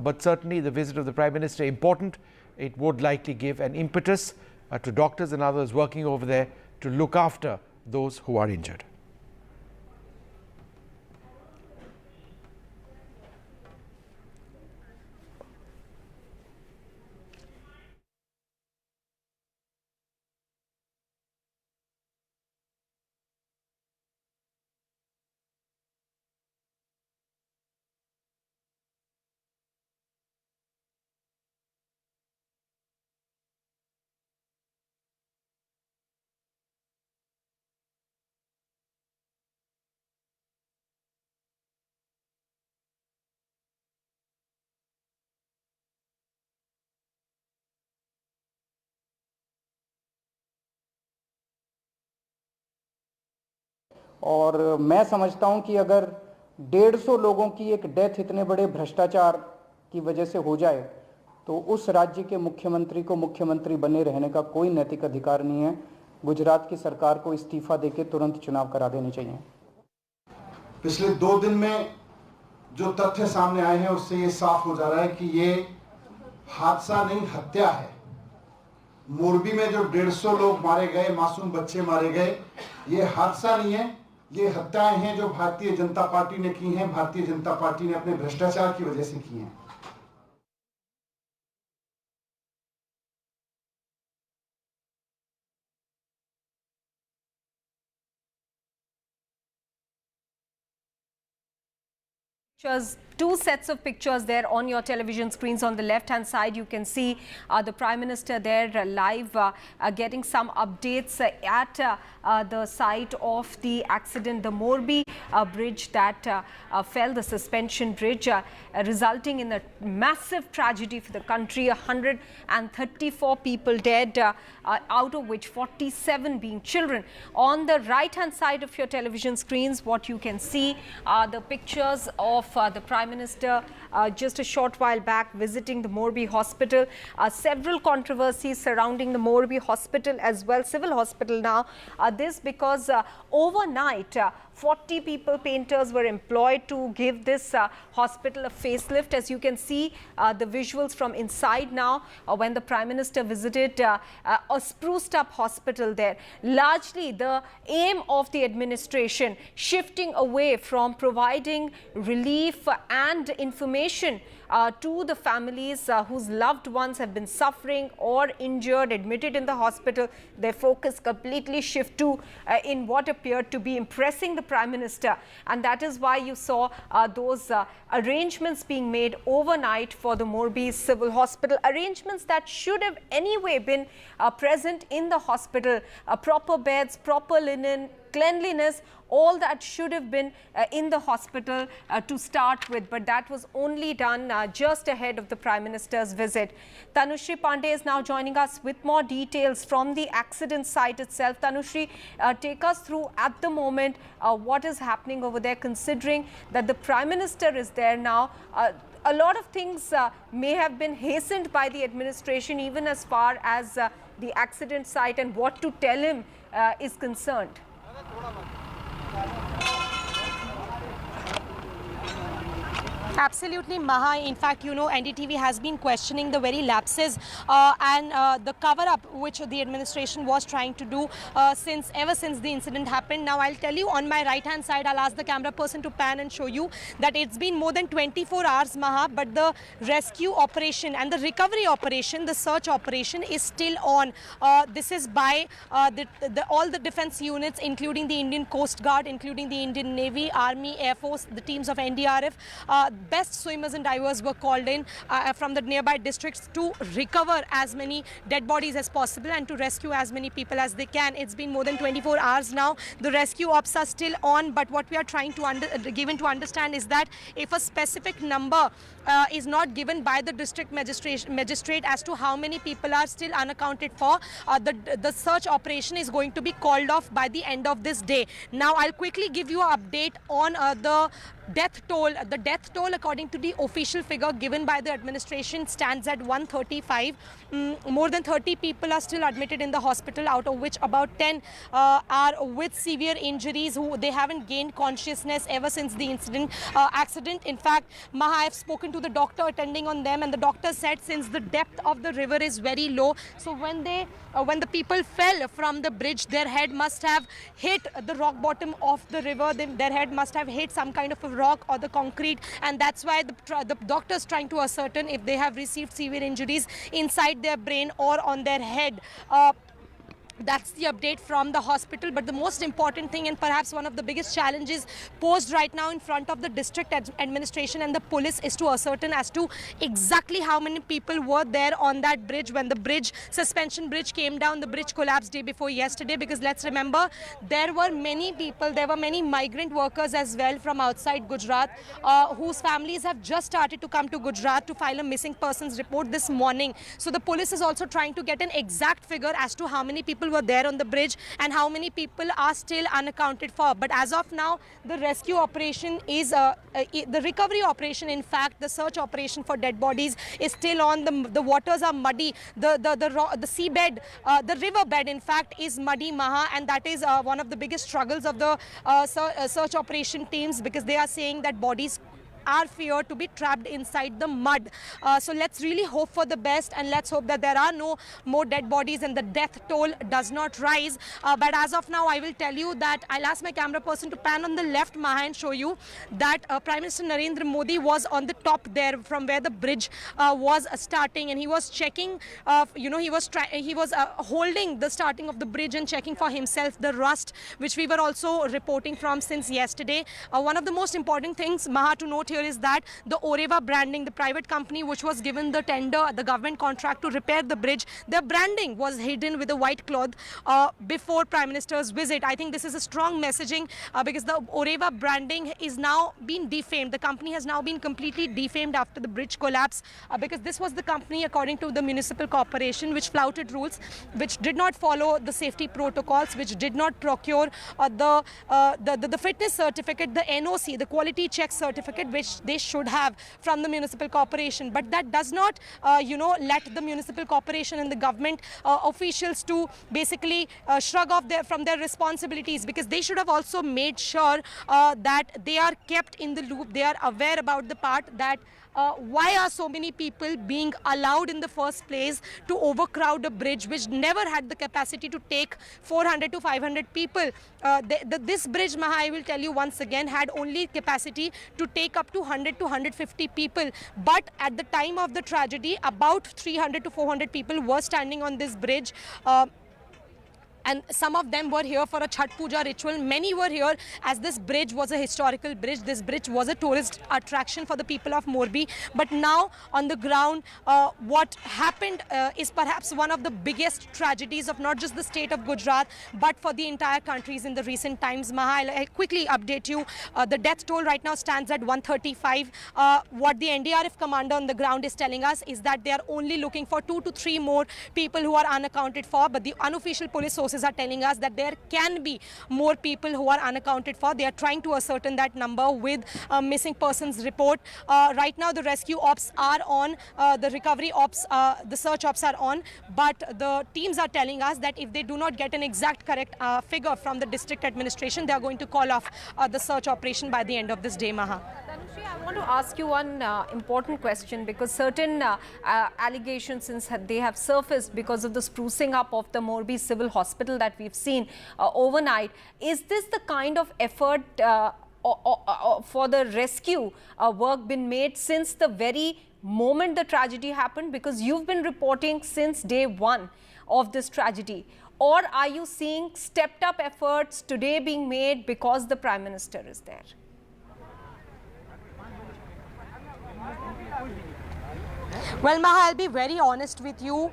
But certainly the visit of the Prime Minister important. It would likely give an impetus to doctors and others working over there to look after those who are injured. और मैं समझता हूं कि अगर 150 लोगों की एक death इतने बड़े भ्रष्टाचार की वजह से हो जाए तो उस राज्य के मुख्यमंत्री को मुख्यमंत्री बने रहने का कोई नैतिक अधिकार नहीं है। गुजरात की सरकार को इस्तीफा देकर तुरंत चुनाव करा देने चाहिए। पिछले 2 दिन में जो तथ्य सामने आए हैं उससे ये साफ हो जा रहा है कि ये हादसा नहीं, हत्या है। मोरबी में जो 150 लोग मारे गए, मासूम बच्चे मारे गए, ये हादसा नहीं है, ये हत्याएं हैं जो भारतीय जनता पार्टी ने की हैं। भारतीय जनता पार्टी ने अपने भ्रष्टाचार की वजह से की हैं। Two sets of pictures there on your television screens. On the left hand side you can see the Prime Minister there live getting some updates at the site of the accident, the Morbi bridge that fell, the suspension bridge, resulting in a massive tragedy for the country. 134 people dead, out of which 47 being children. On the right hand side of your television screens, what you can see are the pictures of the Prime Prime Minister just a short while back visiting the Morbi hospital. Several controversies surrounding the Morbi hospital as well, civil hospital now. This because overnight 40 people, painters were employed to give this hospital a facelift. As you can see the visuals from inside now when the Prime Minister visited a spruced up hospital there. Largely the aim of the administration shifting away from providing relief and information to the families whose loved ones have been suffering or injured, admitted in the hospital. Their focus completely shift to in what appeared to be impressing the Prime Minister, and that is why you saw those arrangements being made overnight for the Morbi civil hospital, arrangements that should have anyway been present in the hospital, proper beds, proper linen, cleanliness, all that should have been in the hospital to start with, but that was only done just ahead of the Prime Minister's visit. Tanushri Pandey is now joining us with more details from the accident site itself. Tanushri, take us through at the moment what is happening over there, considering that the Prime Minister is there now. A lot of things may have been hastened by the administration, even as far as the accident site and what to tell him is concerned. Absolutely, Maha. In fact, you know, NDTV has been questioning the very lapses and the cover-up which the administration was trying to do ever since the incident happened. Now, I'll tell you on my right-hand side, I'll ask the camera person to pan and show you that it's been more than 24 hours, Maha, but the rescue operation and the recovery operation, the search operation is still on. This is by all the defense units, including the Indian Coast Guard, including the Indian Navy, Army, Air Force, the teams of NDRF. Best swimmers and divers were called in from the nearby districts to recover as many dead bodies as possible and to rescue as many people as they can. It's been more than 24 hours now. The rescue ops are still on, but what we are trying to understand is that if a specific number is not given by the district magistrate as to how many people are still unaccounted for, the search operation is going to be called off by the end of this day. Now, I'll quickly give you an update on the death toll. The death toll, according to the official figure given by the administration, stands at 135. More than 30 people are still admitted in the hospital, out of which about 10 are with severe injuries. They haven't gained consciousness ever since the accident. In fact, Maha, I have spoken to the doctor attending on them, and the doctor said since the depth of the river is very low, so when the people fell from the bridge, their head must have hit the rock bottom of the river. Their head must have hit some kind of a rock or the concrete, and that's why the doctors trying to ascertain if they have received severe injuries inside their brain or on their head. That's the update from the hospital. But the most important thing, and perhaps one of the biggest challenges posed right now in front of the district administration and the police, is to ascertain as to exactly how many people were there on that bridge when the suspension bridge came down. The bridge collapsed day before yesterday, because let's remember, there were many people, there were many migrant workers as well from outside Gujarat whose families have just started to come to Gujarat to file a missing persons report this morning. So the police is also trying to get an exact figure as to how many people were there on the bridge and how many people are still unaccounted for. But as of now, the rescue operation is the recovery operation, in fact the search operation for dead bodies, is still on. The waters are muddy, the seabed, the riverbed in fact is muddy, Maha, and that is one of the biggest struggles of the search operation teams, because they are saying that bodies are feared to be trapped inside the mud. So let's really hope for the best, and let's hope that there are no more dead bodies and the death toll does not rise. But as of now, I will tell you that I'll ask my camera person to pan on the left, Maha, and show you that Prime Minister Narendra Modi was on the top there from where the bridge was starting, and he was checking, he was holding the starting of the bridge and checking for himself the rust, which we were also reporting from since yesterday. One of the most important things, Maha, to note here is that the Oreva branding, the private company which was given the tender, the government contract to repair the bridge, their branding was hidden with a white cloth before Prime Minister's visit. I think this is a strong messaging because the Oreva branding is now being defamed. The company has now been completely defamed after the bridge collapse because this was the company, according to the municipal corporation, which flouted rules, which did not follow the safety protocols, which did not procure the fitness certificate, the NOC, the quality check certificate, which they should have from the municipal corporation. But that does not, let the municipal corporation and the government officials to basically shrug off from their responsibilities, because they should have also made sure that they are kept in the loop. They are aware about the part that why are so many people being allowed in the first place to overcrowd a bridge which never had the capacity to take 400 to 500 people. This bridge, Maha, I will tell you once again, had only capacity to take up to 100 to 150 people. But at the time of the tragedy, about 300 to 400 people were standing on this bridge. And some of them were here for a Chhat Puja ritual. Many were here as this bridge was a historical bridge. This bridge was a tourist attraction for the people of Morbi. But now on the ground, what happened is perhaps one of the biggest tragedies of not just the state of Gujarat, but for the entire countries in the recent times. Maha, I'll quickly update you. The death toll right now stands at 135. What the NDRF commander on the ground is telling us is that they are only looking for 2 to 3 more people who are unaccounted for. But the unofficial police sources are telling us that there can be more people who are unaccounted for. They are trying to ascertain that number with a missing persons report. Right now the rescue ops are on, the recovery ops, the search ops are on, but the teams are telling us that if they do not get an exact correct figure from the district administration, they are going to call off the search operation by the end of this day, Maha. I want to ask you one important question, because certain allegations, since they have surfaced because of the sprucing up of the Morbi Civil Hospital that we've seen overnight. Is this the kind of effort for the rescue work been made since the very moment the tragedy happened? Because you've been reporting since day one of this tragedy. Or are you seeing stepped up efforts today being made because the Prime Minister is there? Well, Maha, I'll be very honest with you.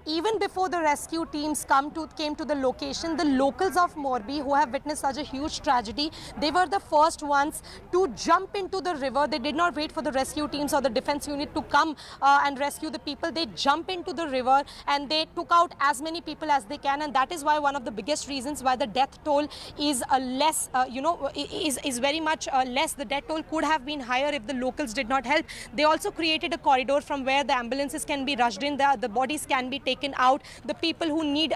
Even before the rescue teams came to the location, the locals of Morbi, who have witnessed such a huge tragedy, they were the first ones to jump into the river. They did not wait for the rescue teams or the defense unit to come and rescue the people. They jumped into the river and they took out as many people as they can, and that is why one of the biggest reasons why the death toll is less, is very much less. The death toll could have been higher if the locals did not help. They also created a corridor from where the ambulances can be rushed in, the bodies can be taken out, the people who need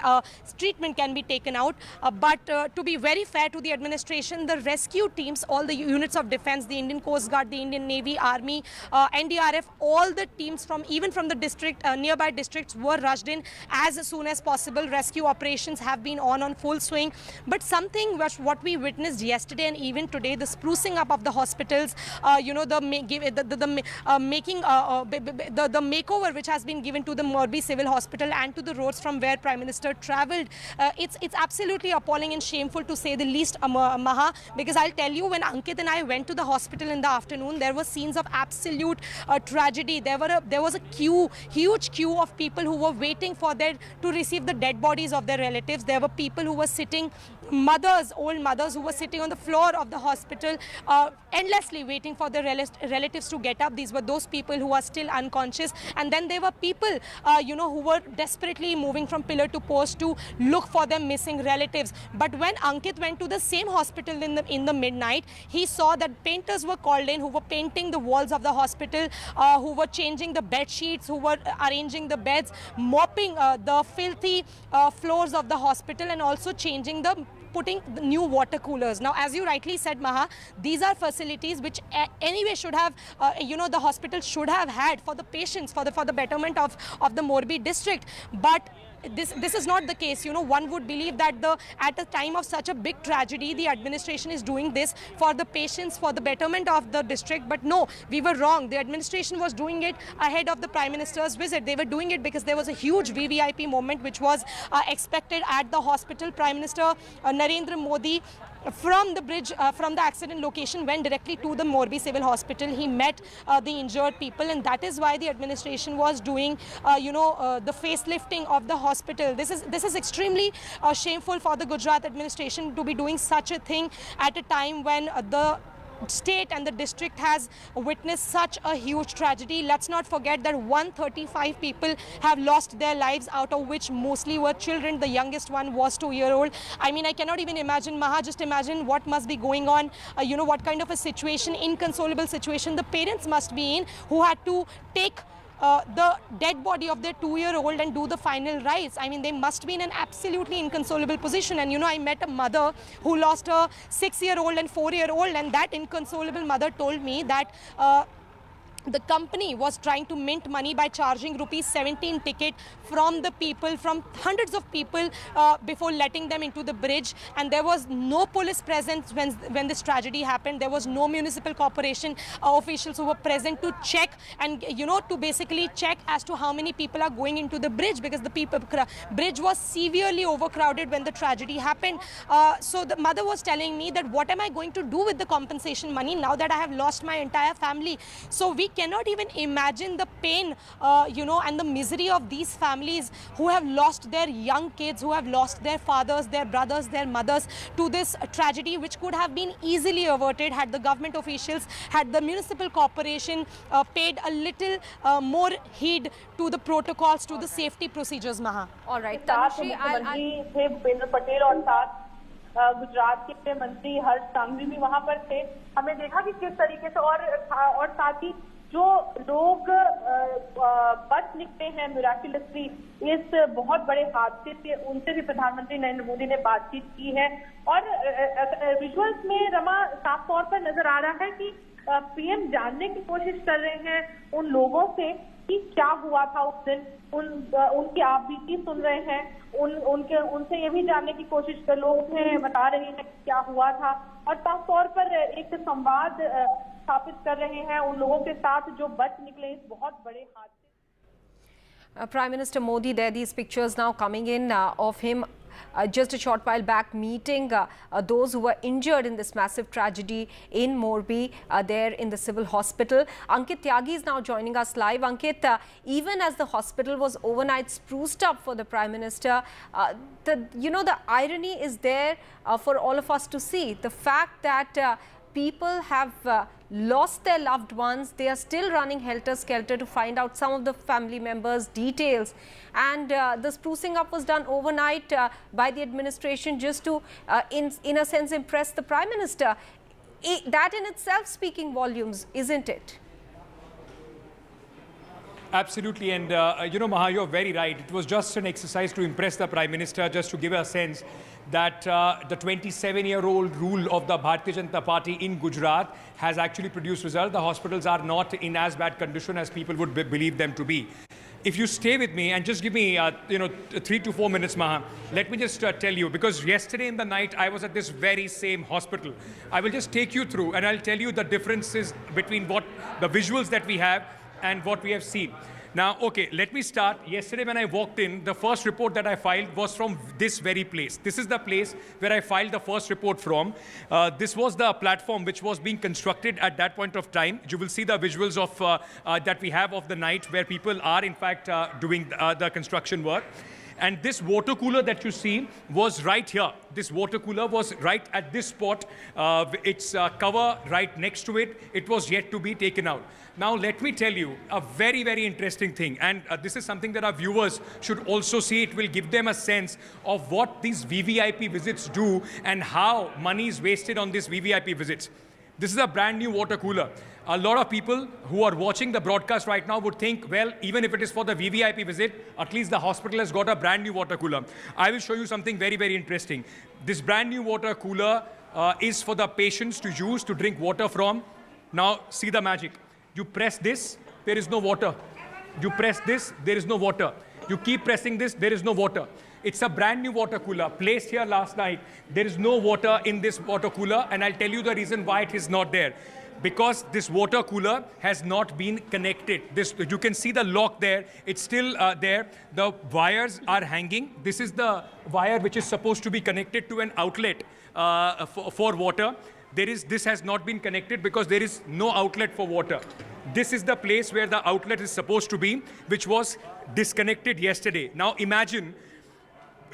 treatment can be taken out. But to be very fair to the administration, the rescue teams, all the units of defense, the Indian Coast Guard, the Indian Navy, Army, NDRF, all the teams even from the district, nearby districts were rushed in as soon as possible. Rescue operations have been on full swing. But something what we witnessed yesterday and even today, the sprucing up of the hospitals, the makeover which has been given to the Morbi Civil Hospital and to the roads from where Prime Minister travelled, it's absolutely appalling and shameful to say the least, Maha, because I'll tell you, when Ankit and I went to the hospital in the afternoon, there were scenes of absolute tragedy. There was a huge queue of people who were waiting to receive the dead bodies of their relatives. There were people who were sitting, old mothers who were sitting on the floor of the hospital, endlessly waiting for their relatives to get up. These were those people who are still unconscious. And then there were people, who were desperately moving from pillar to post to look for their missing relatives. But when Ankit went to the same hospital in the midnight, he saw that painters were called in who were painting the walls of the hospital, who were changing the bed sheets, who were arranging the beds, mopping the filthy floors of the hospital, and also putting the new water coolers. Now, as you rightly said, Maha, these are facilities which anyway should have, the hospital should have had for the patients, for the betterment of the Morbi district. But this is not the case. One would believe that at a time of such a big tragedy, the administration is doing this for the patients, for the betterment of the district. But no, we were wrong. The administration was doing it ahead of the Prime Minister's visit. They were doing it because there was a huge VVIP moment which was expected at the hospital. Prime Minister Narendra Modi, from the bridge, from the accident location, went directly to the Morbi Civil Hospital. He met the injured people, and that is why the administration was doing, the facelifting of the hospital. This is extremely shameful for the Gujarat administration to be doing such a thing at a time when the state and the district has witnessed such a huge tragedy. Let's not forget that 135 people have lost their lives, out of which mostly were children. The youngest one was 2-year-old. I mean, I cannot even imagine, Maha, just imagine what must be going on, what kind of a situation, inconsolable situation the parents must be in, who had to take the dead body of their 2-year-old and do the final rites. I mean, they must be in an absolutely inconsolable position. And I met a mother who lost a 6-year-old and 4-year-old, and that inconsolable mother told me that the company was trying to mint money by charging ₹17 ticket from the people, from hundreds of people, before letting them into the bridge. And there was no police presence when this tragedy happened. There was no municipal corporation officials who were present to check and, to basically check as to how many people are going into the bridge, because the bridge was severely overcrowded when the tragedy happened. So the mother was telling me that what am I going to do with the compensation money now that I have lost my entire family? So we cannot even imagine the pain, and the misery of these families who have lost their young kids, who have lost their fathers, their brothers, their mothers to this tragedy, which could have been easily averted had the government officials, had the municipal corporation paid a little more heed to the protocols, to the safety procedures, Maha. All right, मुख्यमंत्री थे भूपेंद्र पटेल और साथ गुजरात के मंत्री हर्ष संघवी भी वहां पर थे। हमें देखा कि किस तरीके से और साथ ही जो लोग बच निकले हैं मिराकुलसली इस बहुत बड़े हादसे से, उनसे भी प्रधानमंत्री नरेंद्र मोदी ने बातचीत की है। और विजुअल्स में रमा साफ तौर पर नजर आ रहा है कि पीएम जानने की कोशिश कर रहे हैं उन लोगों से कि क्या हुआ था उस दिन, उनकी आप बीती सुन रहे हैं, उनसे ये भी जानने की कोशिश कर लोग बता रहे हैं कि क्या हुआ था, और साफ तौर पर एक संवाद स्थापित कर रहे हैं उन लोगों के साथ जो बच निकले इस बहुत बड़े हादसे। Prime Minister Modi, there are these pictures now coming in of him just a short while back meeting those who were injured in this massive tragedy in Morbi there in the civil hospital. Ankit Tyagi is now joining us live. Ankit, even as the hospital was overnight spruced up for the Prime Minister, the irony is there for all of us to see. The fact that people have lost their loved ones, they are still running helter-skelter to find out some of the family members' details. And the sprucing up was done overnight by the administration just to, in a sense, impress the Prime Minister. That in itself speaking volumes, isn't it? Absolutely, and Maha, you're very right. It was just an exercise to impress the Prime Minister, just to give a sense that the 27-year-old rule of the Bharatiya Janata Party in Gujarat has actually produced results. The hospitals are not in as bad condition as people would believe them to be. If you stay with me and just give me 3 to 4 minutes, Maha, let me just tell you, because yesterday in the night I was at this very same hospital. I will just take you through and I'll tell you the differences between what the visuals that we have and what we have seen. Now, okay, let me start. Yesterday when I walked in, the first report that I filed was from this very place. This is the place where I filed the first report from. This was the platform which was being constructed at that point of time. You will see the visuals of that we have of the night where people are in fact doing the construction work. And this water cooler that you see was right here. This water cooler was right at this spot. Its cover right next to it. It was yet to be taken out. Now, let me tell you a very, very interesting thing. And this is something that our viewers should also see. It will give them a sense of what these VVIP visits do and how money is wasted on these VVIP visits. This is a brand new water cooler. A lot of people who are watching the broadcast right now would think, well, even if it is for the VVIP visit, at least the hospital has got a brand new water cooler. I will show you something very, very interesting. This brand new water cooler is for the patients to use to drink water from. Now, see the magic. You press this, there is no water. You press this, there is no water. You keep pressing this, there is no water. It's a brand new water cooler placed here last night. There is no water in this water cooler, and I'll tell you the reason why it is not there. Because this water cooler has not been connected. You can see the lock there. It's still there. The wires are hanging. This is the wire which is supposed to be connected to an outlet for water. This has not been connected because there is no outlet for water. This is the place where the outlet is supposed to be, which was disconnected yesterday. Now imagine,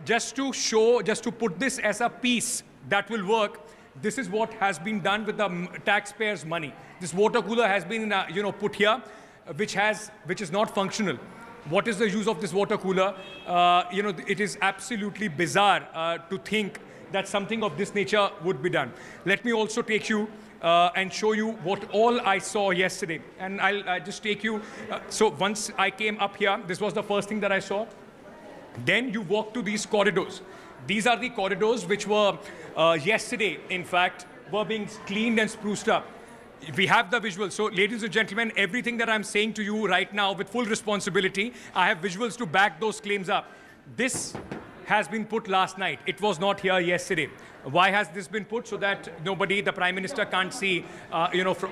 just to put this as a piece that will work, This is what has been done with the taxpayers' money. This water cooler has been, put here, which is not functional. What is the use of this water cooler? It is absolutely bizarre to think that something of this nature would be done. Let me also take you and show you what all I saw yesterday. And I'll just take you. So once I came up here, this was the first thing that I saw. Then you walk to these corridors. These are the corridors which were yesterday, in fact, were being cleaned and spruced up. We have the visuals. So, ladies and gentlemen, everything that I'm saying to you right now with full responsibility, I have visuals to back those claims up. This has been put last night. It was not here yesterday. Why has this been put? So that nobody, the Prime Minister can't see,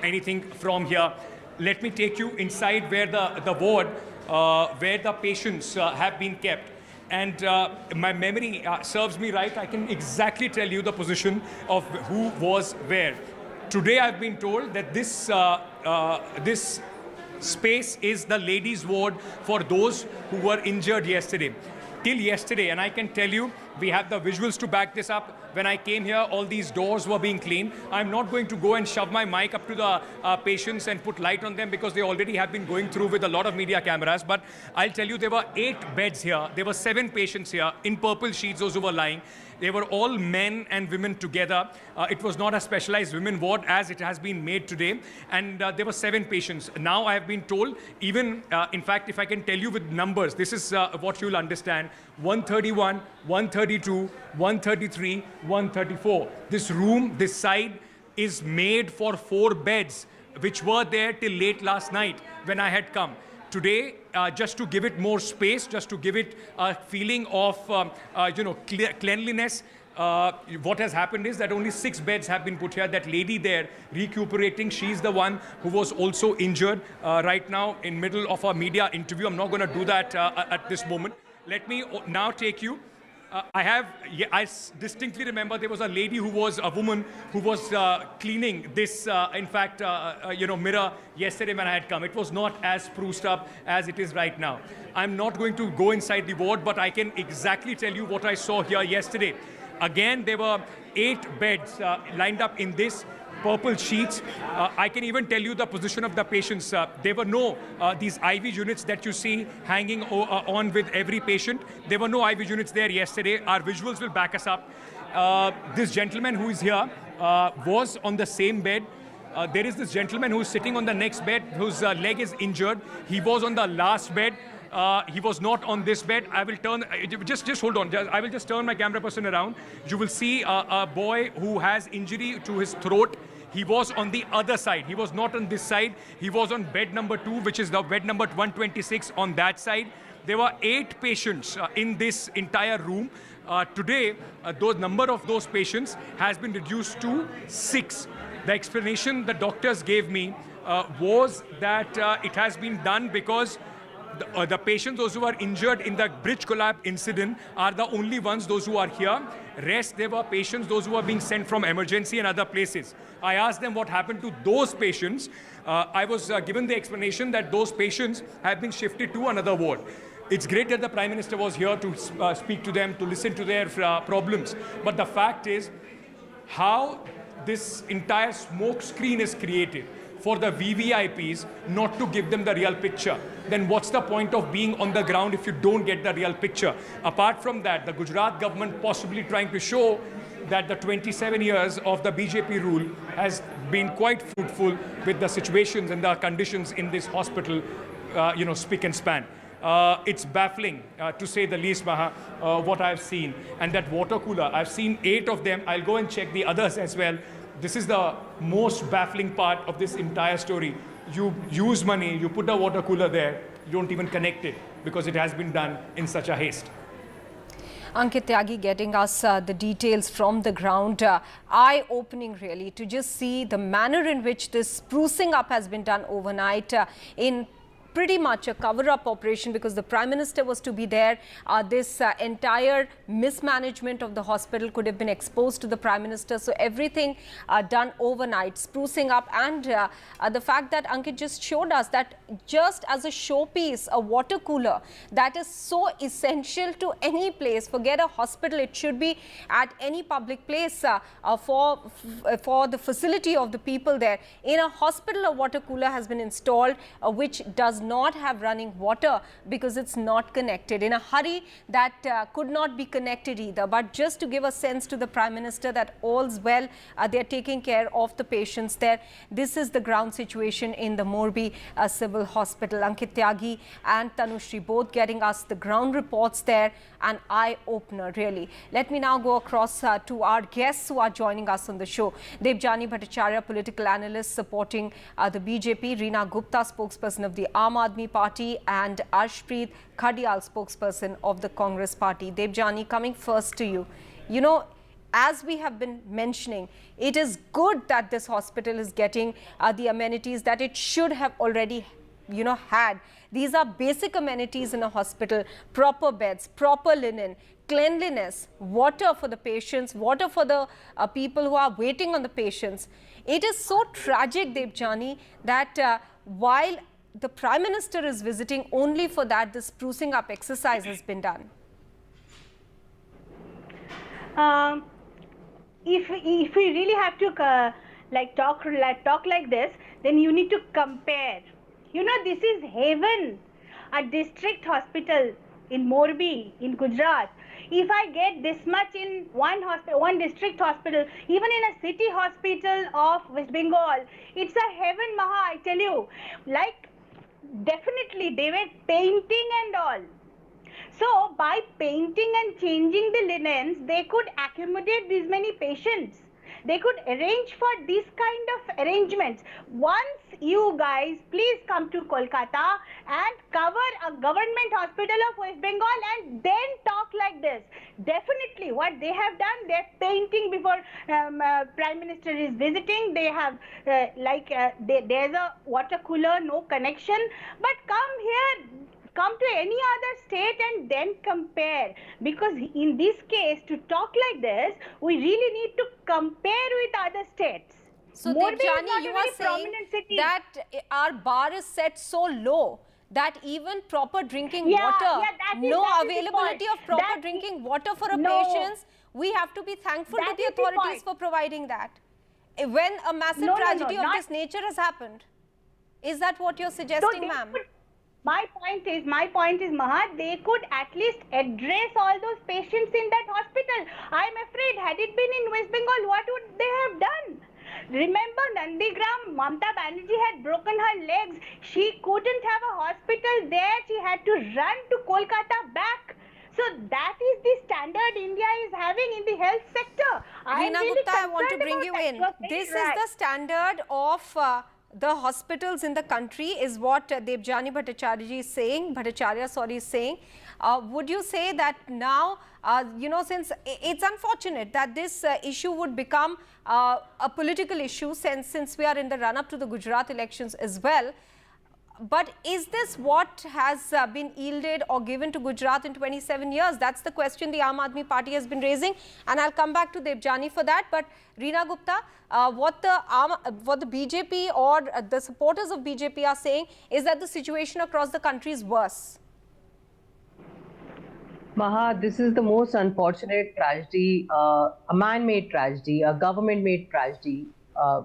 anything from here. Let me take you inside where the ward, where the patients have been kept. And my memory serves me right. I can exactly tell you the position of who was where. Today I've been told that this space is the ladies' ward for those who were injured yesterday. Till yesterday, and I can tell you, we have the visuals to back this up. When I came here, all these doors were being cleaned. I'm not going to go and shove my mic up to the patients and put light on them because they already have been going through with a lot of media cameras. But I'll tell you, there were 8 beds here. There were 7 patients here in purple sheets, those who were lying. They were all men and women together. It was not a specialized women ward as it has been made today. And there were 7 patients. Now I have been told, even, in fact, if I can tell you with numbers, this is what you'll understand. 131, 132, 133, 134. This room, this side, is made for 4 beds, which were there till late last night when I had come. Today, just to give it more space, just to give it a feeling of, cleanliness, what has happened is that only 6 beds have been put here. That lady there recuperating, she's the one who was also injured right now in middle of a media interview. I'm not going to do that at this moment. Let me now take you. I distinctly remember there was a lady who was a woman who was cleaning this, mirror yesterday when I had come. It was not as spruced up as it is right now. I'm not going to go inside the ward, but I can exactly tell you what I saw here yesterday. Again, there were 8 beds lined up in this purple sheets. I can even tell you the position of the patients. There were no these IV units that you see hanging on with every patient. There were no IV units there yesterday. Our visuals will back us up. This gentleman who is here was on the same bed. There is this gentleman who is sitting on the next bed whose leg is injured. He was on the last bed. He was not on this bed. I will turn, just hold on. I will just turn my camera person around. You will see a boy who has injury to his throat. He was on the other side. He was not on this side. He was on bed number 2, which is the bed number 126 on that side. There were 8 patients in this entire room. Today, the number of those patients has been reduced to 6. The explanation the doctors gave me was that it has been done because the patients, those who are injured in the bridge collapse incident, are the only ones, those who are here. Rest, there were patients, those who are being sent from emergency and other places. I asked them what happened to those patients. I was given the explanation that those patients have been shifted to another ward. It's great that the Prime Minister was here to speak to them, to listen to their problems. But the fact is, how this entire smoke screen is created for the VVIPs not to give them the real picture. Then what's the point of being on the ground if you don't get the real picture? Apart from that, the Gujarat government possibly trying to show that the 27 years of the BJP rule has been quite fruitful with the situations and the conditions in this hospital, spick and span. It's baffling, to say the least, Maha, what I've seen. And that water cooler, I've seen 8 of them. I'll go and check the others as well. This is the most baffling part of this entire story. You use money, you put a water cooler there, you don't even connect it because it has been done in such a haste. Ankit Tyagi getting us the details from the ground. Eye-opening really to just see the manner in which this sprucing up has been done overnight in pretty much a cover-up operation because the Prime Minister was to be there. This entire mismanagement of the hospital could have been exposed to the Prime Minister. So everything done overnight, sprucing up, and the fact that Ankit just showed us that just as a showpiece, a water cooler that is so essential to any place, forget a hospital, it should be at any public place for the facility of the people there. In a hospital, a water cooler has been installed which does not have running water because it's not connected. In a hurry, that could not be connected either. But just to give a sense to the Prime Minister that all's well, they are taking care of the patients there. This is the ground situation in the Morbi Civil Hospital. Ankit Tyagi and Tanushri both getting us the ground reports there. An eye-opener, really. Let me now go across to our guests who are joining us on the show. Debjani Bhattacharya, political analyst supporting the BJP, Reena Gupta, spokesperson of the Aam Aadmi Party, and Arshpreet Khadial, spokesperson of the Congress Party. Debjani, coming first to you. You know, as we have been mentioning, it is good that this hospital is getting the amenities that it should have already had. These are basic amenities in a hospital: proper beds, proper linen, cleanliness, water for the patients, water for the people who are waiting on the patients. It is so tragic, Debjani, that while the Prime Minister is visiting, only for that this sprucing up exercise has been done. If we really have to talk like this, then you need to compare. You know, this is heaven, a district hospital in Morbi, in Gujarat. If I get this much in one district hospital, even in a city hospital of West Bengal, it's a heaven, Maha, I tell you. Like, definitely, they were painting and all. So, by painting and changing the linens, they could accommodate these many patients. They could arrange for this kind of arrangements. Once you guys please come to Kolkata and cover a government hospital of West Bengal and then talk like this. Definitely what they have done, they're painting before Prime Minister is visiting. They have there's a water cooler, no connection. But come here, come to any other state and then compare, because in this case, to talk like this, we really need to compare with other states. So Debjani, you are saying that our bar is set so low that even proper drinking water, no availability of proper drinking water for our patients, we have to be thankful to the authorities for providing that. When a massive tragedy of this nature has happened. Is that what you're suggesting, ma'am? My point is, Maha, they could at least address all those patients in that hospital. I'm afraid, had it been in West Bengal, what would they have done? Remember, Nandigram, Mamta Banerjee had broken her legs. She couldn't have a hospital there. She had to run to Kolkata back. So that is the standard India is having in the health sector. Reena Gupta, I want to bring you in. This is the standard of the hospitals in the country, is what Debjani Bhattacharya is saying. Would you say that now, since it's unfortunate that this issue would become a political issue since we are in the run-up to the Gujarat elections as well, but is this what has been yielded or given to Gujarat in 27 years? That's the question the Aam Aadmi Party has been raising, and I'll come back to Debjani for that. But Reena Gupta, what the BJP or the supporters of BJP are saying is that the situation across the country is worse. Maha, this is the most unfortunate tragedy, a man-made tragedy, a government-made tragedy,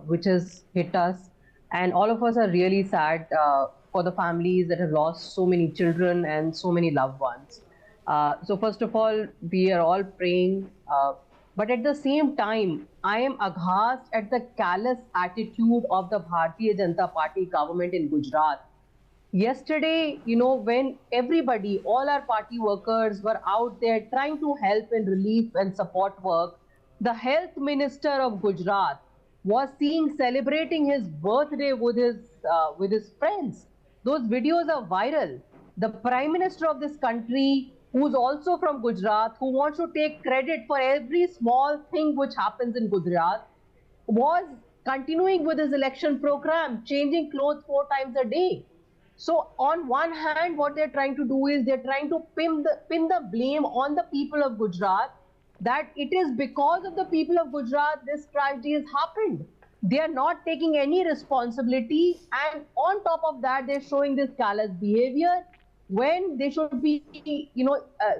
which has hit us. And all of us are really sad for the families that have lost so many children and so many loved ones. So first of all, we are all praying. But at the same time, I am aghast at the callous attitude of the Bharatiya Janata Party government in Gujarat. Yesterday, when everybody, all our party workers were out there trying to help in relief and support work, the health minister of Gujarat was seen celebrating his birthday with his friends. Those videos are viral. The Prime Minister of this country, who's also from Gujarat, who wants to take credit for every small thing which happens in Gujarat, was continuing with his election program, changing clothes 4 times a day. So on one hand, what they're trying to do is they're trying to pin the blame on the people of Gujarat, that it is because of the people of Gujarat this tragedy has happened. They are not taking any responsibility, and on top of that, they're showing this callous behavior when they should be,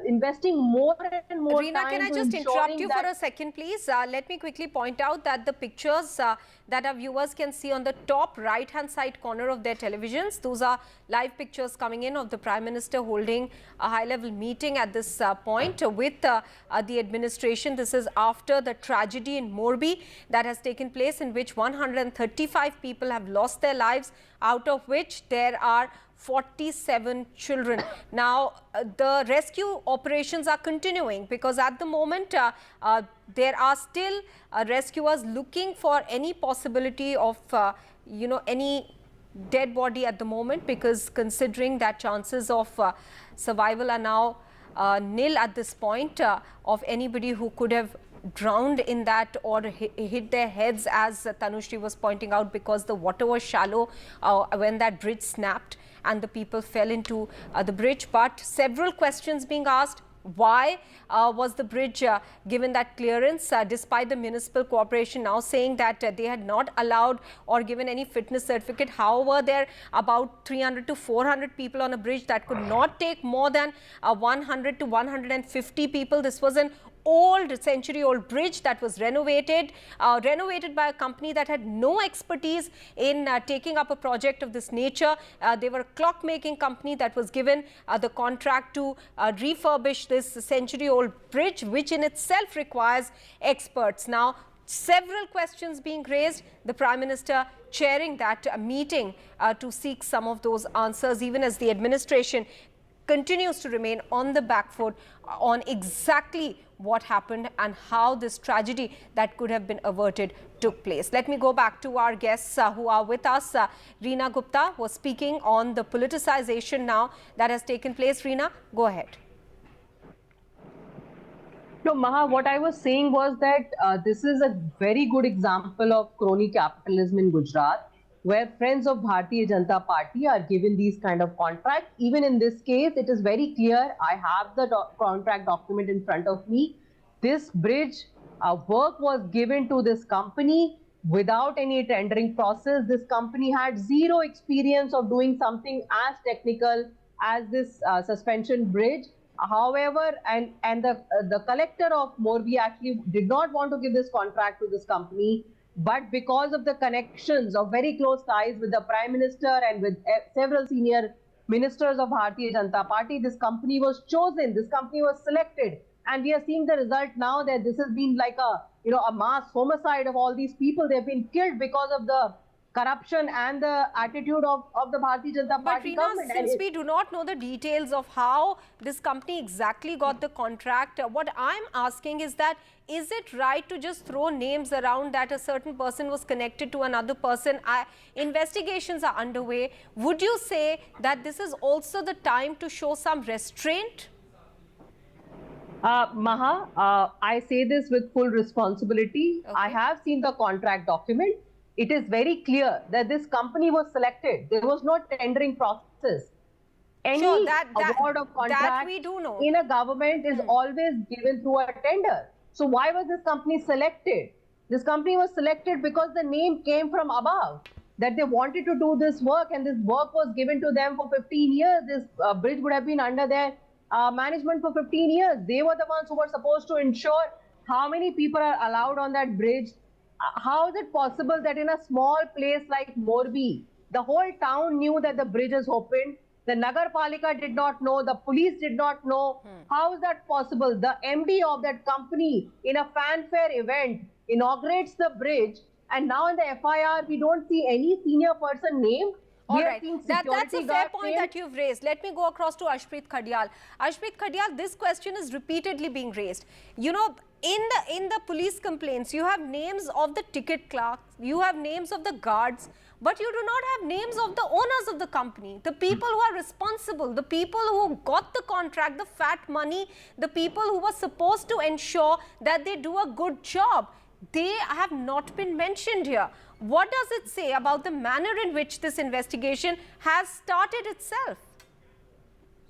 investing more and more Reena, time can I to just interrupt ensuring you for a second, please? Let me quickly point out that the pictures that our viewers can see on the top right-hand side corner of their televisions, those are live pictures coming in of the Prime Minister holding a high-level meeting at this point with the administration. This is after the tragedy in Morbi that has taken place, in which 135 people have lost their lives, out of which there are 47 children. Now, the rescue operations are continuing, because at the moment there are still rescuers looking for any possibility of any dead body at the moment, because considering that chances of survival are now nil at this point of anybody who could have drowned in that or hit their heads, as Tanushri was pointing out, because the water was shallow when that bridge snapped and the people fell into the bridge. But several questions being asked. Why was the bridge given that clearance, despite the municipal corporation now saying that they had not allowed or given any fitness certificate? How were there about 300 to 400 people on a bridge that could not take more than 100 to 150 people? This was an century-old bridge that was renovated by a company that had no expertise in taking up a project of this nature. They were a clock-making company that was given the contract to refurbish this century-old bridge, which in itself requires experts. Now, several questions being raised, the Prime Minister chairing that meeting to seek some of those answers, even as the administration continues to remain on the back foot on exactly what happened and how this tragedy that could have been averted took place. Let me go back to our guests who are with us. Reena Gupta was speaking on the politicization now that has taken place. Reena, go ahead. No, Maha, what I was saying was that this is a very good example of crony capitalism in Gujarat, where friends of Bharatiya Janata Party are given these kind of contracts. Even in this case, it is very clear. I have the contract document in front of me. This bridge work was given to this company without any tendering process. This company had zero experience of doing something as technical as this suspension bridge. However, and the collector of Morbi actually did not want to give this contract to this company. But because of the connections of very close ties with the Prime Minister and with several senior ministers of Bharatiya Janata Party, this company was chosen, this company was selected. And we are seeing the result now that this has been like a mass homicide of all these people. They've been killed because of the corruption and the attitude of the Bharatiya Janata Party government. But Reena, since we do not know the details of how this company exactly got the contract, what I'm asking is that, is it right to just throw names around that a certain person was connected to another person? Investigations are underway. Would you say that this is also the time to show some restraint? Maha, I say this with full responsibility. Okay. I have seen the contract document. It is very clear that this company was selected. There was no tendering process. Any award of contract we do know in a government is always given through a tender. So why was this company selected? This company was selected because the name came from above, that they wanted to do this work, and this work was given to them for 15 years. This bridge would have been under their management for 15 years. They were the ones who were supposed to ensure how many people are allowed on that bridge. How is it possible that in a small place like Morbi, the whole town knew that the bridge is open? The Nagar Palika did not know, the police did not know. How is that possible? The MD of that company in a fanfare event inaugurates the bridge, and now in the FIR we don't see any senior person named. All right, that's a fair point that you've raised. Let me go across to Ashpreet Khadial. Ashpreet Khadial, this question is repeatedly being raised. You know, in the police complaints, you have names of the ticket clerks, you have names of the guards, but you do not have names of the owners of the company, the people who are responsible, the people who got the contract, the fat money, the people who were supposed to ensure that they do a good job. they have not been mentioned here. What does it say about the manner in which this investigation has started itself?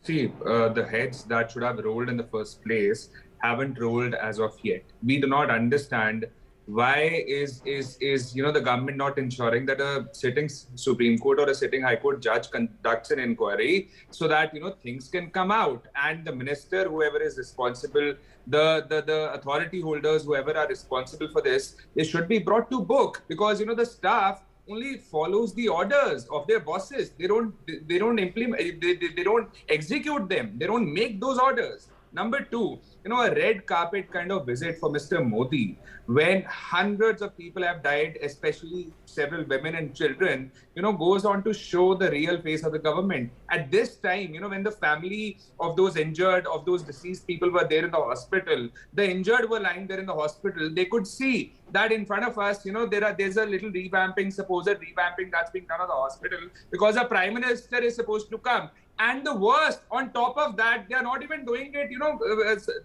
See, the heads that should have rolled in the first place haven't rolled as of yet. We do not understand why is the government not ensuring that a sitting Supreme Court or a sitting High Court judge conducts an inquiry so that things can come out, and the minister, whoever is responsible, the authority holders, whoever are responsible for this, they should be brought to book, because the staff only follows the orders of their bosses. They don't implement, they don't execute them. They don't make those orders. Number two, a red carpet kind of visit for Mr. Modi, when hundreds of people have died, especially several women and children, goes on to show the real face of the government. At this time, when the family of those injured, of those deceased people were there in the hospital, the injured were lying there in the hospital, they could see that in front of us, there's a little revamping, supposed revamping that's being done at the hospital, because a prime minister is supposed to come. And the worst, on top of that, they are not even doing it,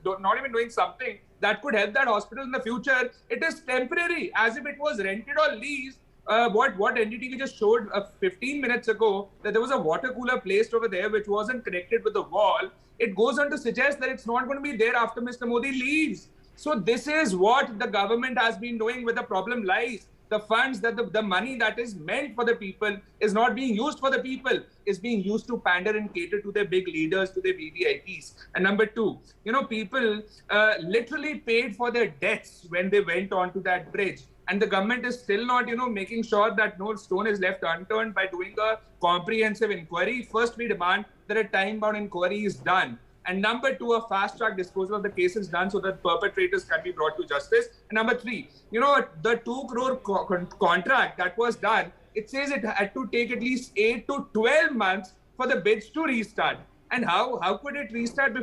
not even doing something that could help that hospital in the future. It is temporary, as if it was rented or leased. What NDTV just showed 15 minutes ago, that there was a water cooler placed over there which wasn't connected with the wall. It goes on to suggest that it's not going to be there after Mr. Modi leaves. So this is what the government has been doing, where the problem lies. The funds, that the money that is meant for the people is not being used for the people, is being used to pander and cater to their big leaders, to their VVIPs. And number two, people literally paid for their deaths when they went onto that bridge. And the government is still not, making sure that no stone is left unturned by doing a comprehensive inquiry. First, we demand that a time-bound inquiry is done. And number two, a fast-track disposal of the case is done so that perpetrators can be brought to justice. And number three, the 2 crore contract that was done, it says it had to take at least 8 to 12 months for the bids to restart. And how could it restart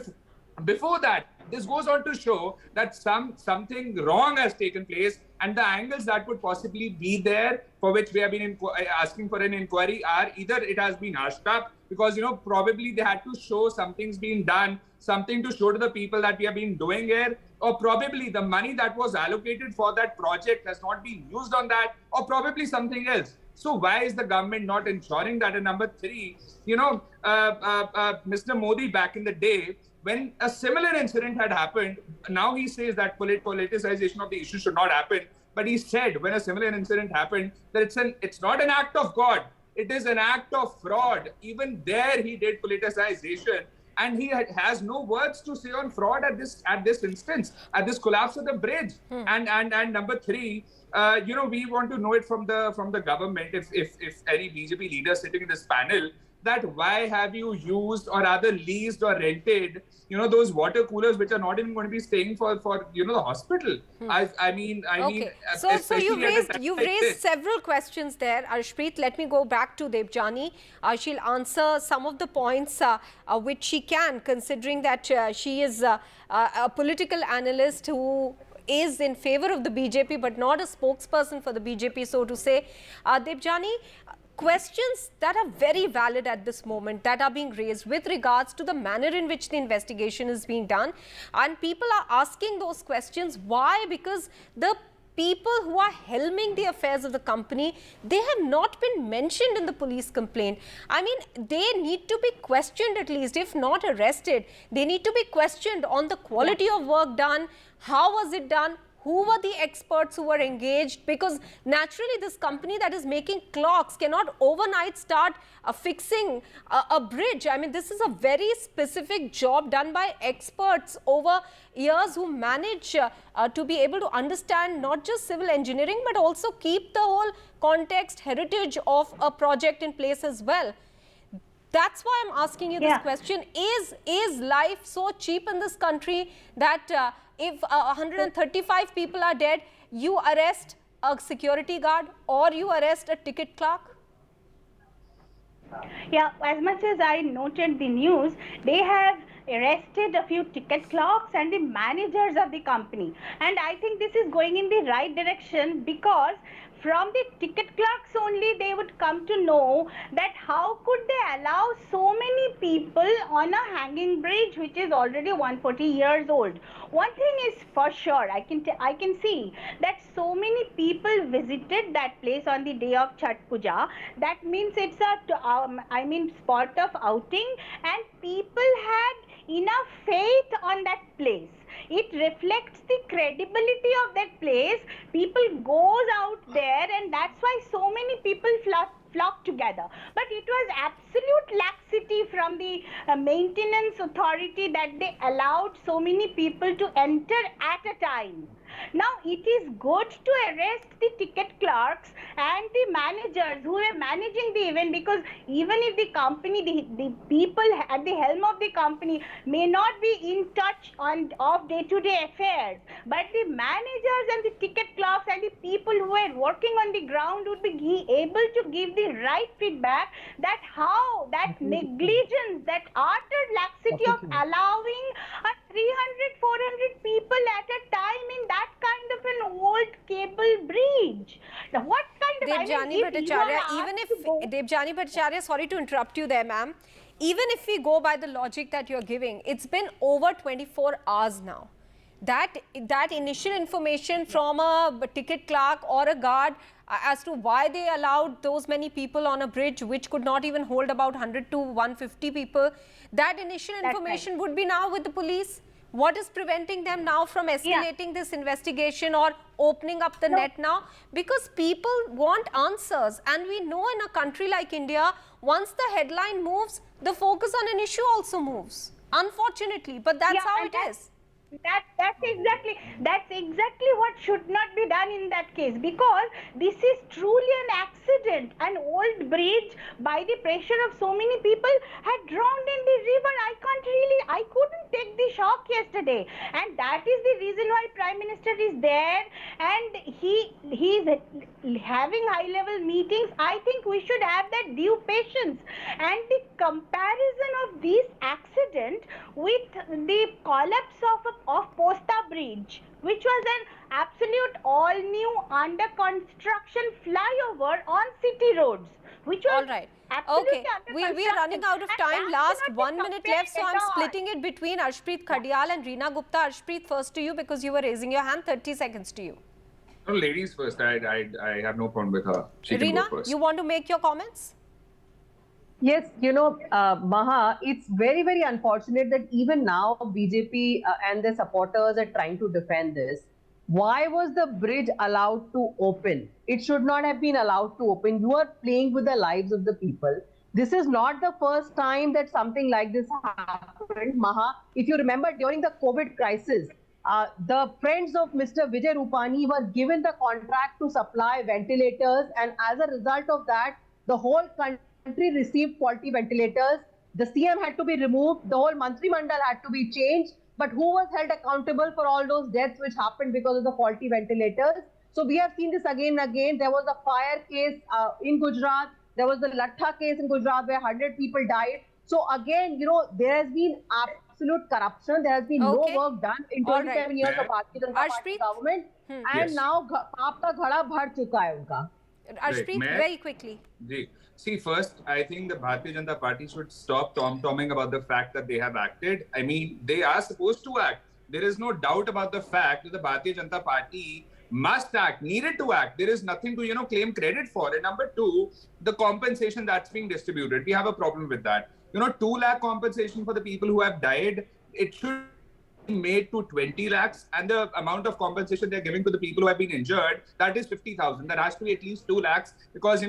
before that? This goes on to show that something wrong has taken place, and the angles that would possibly be there, for which we have been asking for an inquiry, are either it has been hushed up because probably they had to show something's been done, something to show to the people that we have been doing here, or probably the money that was allocated for that project has not been used on that, or probably something else. So why is the government not ensuring that? And number three, Mr. Modi back in the day, when a similar incident had happened, now he says that politicization of the issue should not happen. But he said when a similar incident happened that it's not an act of God, it is an act of fraud. Even there he did politicization, and he has no words to say on fraud at this instance, at this collapse of the bridge. And number three, we want to know it from the government, if any BJP leader sitting in this panel, that why have you used or rather leased or rented, those water coolers which are not even going to be staying for the hospital. I mean. So you've raised several questions there, Arshpreet. Let me go back to Debjani. She'll answer some of the points which she can, considering that she is a political analyst who is in favor of the BJP but not a spokesperson for the BJP, so to say. Debjani, questions that are very valid at this moment that are being raised with regards to the manner in which the investigation is being done, and people are asking those questions. Why? Because the people who are helming the affairs of the company, they have not been mentioned in the police complaint. I mean, they need to be questioned, at least, if not arrested. They need to be questioned on the quality of work done, how was it done, who were the experts who were engaged, because naturally this company that is making clocks cannot overnight start fixing a bridge. I mean, this is a very specific job done by experts over years who manage to be able to understand not just civil engineering but also keep the whole context, heritage of a project in place as well. That's why I'm asking you this question. Is life so cheap in this country that if 135 people are dead, you arrest a security guard or you arrest a ticket clerk? Yeah, as much as I noted the news, they have arrested a few ticket clerks and the managers of the company. And I think this is going in the right direction, because from the ticket clerks only they would come to know that how could they allow so many people on a hanging bridge which is already 140 years old. One thing is for sure, I can see that so many people visited that place on the day of Chhath Puja. That means it's a spot of outing, and people had enough faith on that place. It reflects the credibility of that place. People goes out there, and that's why so many people flock together. But it was absolute laxity from the maintenance authority that they allowed so many people to enter at a time. Now it is good to arrest the ticket clerks and the managers who are managing the event, because even if the company, the people at the helm of the company may not be in touch of day-to-day affairs, but the managers and the ticket clerks and the people who are working on the ground would be able to give the right feedback that how that negligence, that utter laxity of allowing 300-400 people at a time in that kind of an old cable bridge. Now, what kind of Debjani Bhattacharya, Debjani Bhattacharya, sorry to interrupt you there, ma'am. Even if we go by the logic that you're giving, it's been over 24 hours now. That initial information from a ticket clerk or a guard as to why they allowed those many people on a bridge which could not even hold about 100 to 150 people, that initial information would be now with the police. What is preventing them now from escalating this investigation or opening up the net now? Because people want answers, and we know in a country like India, once the headline moves, the focus on an issue also moves, unfortunately, but that's how it is. That's exactly what should not be done in that case, because this is truly an accident. An old bridge, by the pressure of so many people, had drowned in the river. I couldn't take the shock yesterday, and that is the reason why Prime Minister is there and he is having high-level meetings. I think we should have that due patience, and the comparison of this accident with the collapse of Posta Bridge, which was an absolute all-new under construction flyover on city roads, which was Okay, we are running out of time. Last 1 minute left, so I'm splitting it between Arshpreet Khadial and Reena Gupta. Arshpreet, first to you because you were raising your hand. 30 seconds to you. No, ladies first. I have no problem with her. She can go Reena, first. you want to make your comments? Yes, Maha, it's very, very unfortunate that even now BJP and their supporters are trying to defend this. Why was the bridge allowed to open? It should not have been allowed to open. You are playing with the lives of the people. This is not the first time that something like this happened, Maha. If you remember, during the COVID crisis, the friends of Mr. Vijay Rupani were given the contract to supply ventilators, and as a result of that, the whole country received faulty ventilators. The CM had to be removed. The whole Mantri Mandal had to be changed. But who was held accountable for all those deaths which happened because of the faulty ventilators? So we have seen this again and again. There was a fire case in Gujarat. There was the Latha case in Gujarat where 100 people died. So again, there has been absolute corruption. There has been no work done in 27 years of Bharatiya Janata Party government. And now paap ka ghada bhar chuka hai unka. Arshpreet, very quickly. See, first, I think the Bharatiya Janata Party should stop tom-tomming about the fact that they have acted. I mean, they are supposed to act. There is no doubt about the fact that the Bharatiya Janata Party must act, needed to act. There is nothing to, claim credit for. And number two, the compensation that's being distributed. We have a problem with that. 2 lakh compensation for the people who have died. It should made to 20 lakhs, and the amount of compensation they're giving to the people who have been injured, that is 50,000. There has to be at least 2 lakhs because, they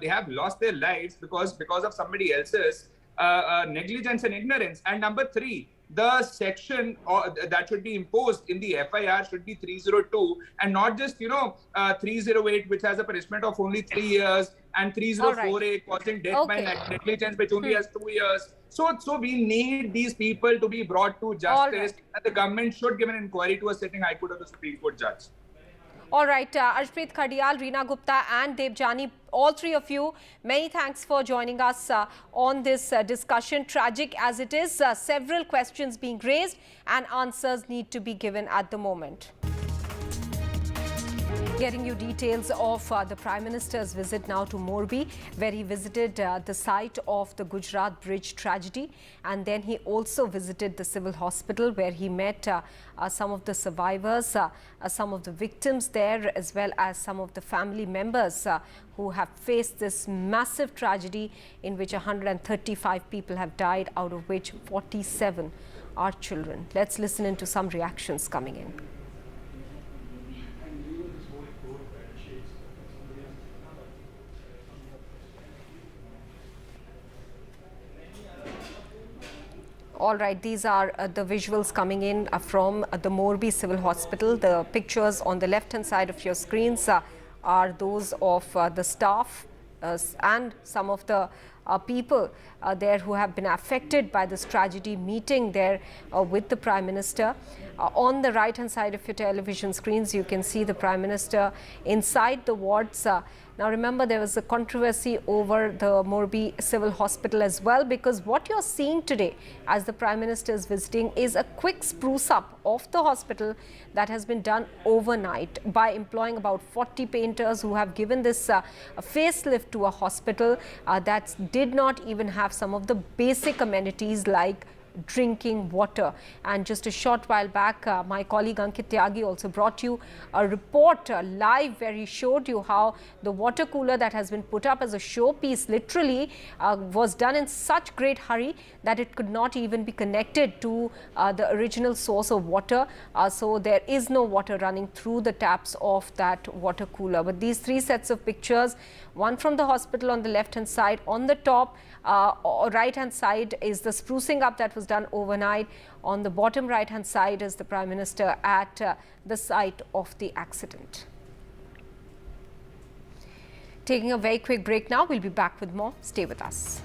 have lost their lives because of somebody else's negligence and ignorance. And number 3, the section that should be imposed in the FIR should be 302 and not just, 308, which has a punishment of only 3 years, and 3048 causing death by negligence, which only has 2 years. So we need these people to be brought to justice, and the government should give an inquiry to a sitting High Court or the Supreme Court judge. All right, Arshpreet Khadial, Reena Gupta and Debjani all three of you, many thanks for joining us on this discussion. Tragic as it is, several questions being raised and answers need to be given at the moment. Getting you details of the Prime Minister's visit now to Morbi, where he visited the site of the Gujarat Bridge tragedy, and then he also visited the civil hospital where he met some of the survivors, some of the victims there, as well as some of the family members who have faced this massive tragedy in which 135 people have died, out of which 47 are children. Let's listen into some reactions coming in. All right, these are the visuals coming in from the Morbi Civil Hospital. The pictures on the left-hand side of your screens are those of the staff and some of the people there who have been affected by this tragedy, meeting there with the Prime Minister. On the right-hand side of your television screens, you can see the Prime Minister inside the wards. Now remember, there was a controversy over the Morbi Civil Hospital as well, because what you're seeing today as the Prime Minister is visiting is a quick spruce up of the hospital that has been done overnight by employing about 40 painters who have given this a facelift to a hospital that did not even have some of the basic amenities like drinking water. And just a short while back, my colleague Ankit Tyagi also brought you a report live where he showed you how the water cooler that has been put up as a showpiece literally was done in such great hurry that it could not even be connected to the original source of water. So there is no water running through the taps of that water cooler. But these three sets of pictures, one from the hospital on the left hand side, on the top right hand side is the sprucing up that was done overnight. On the bottom right hand side is the Prime Minister at the site of the accident. Taking a very quick break now. We'll be back with more. Stay with us.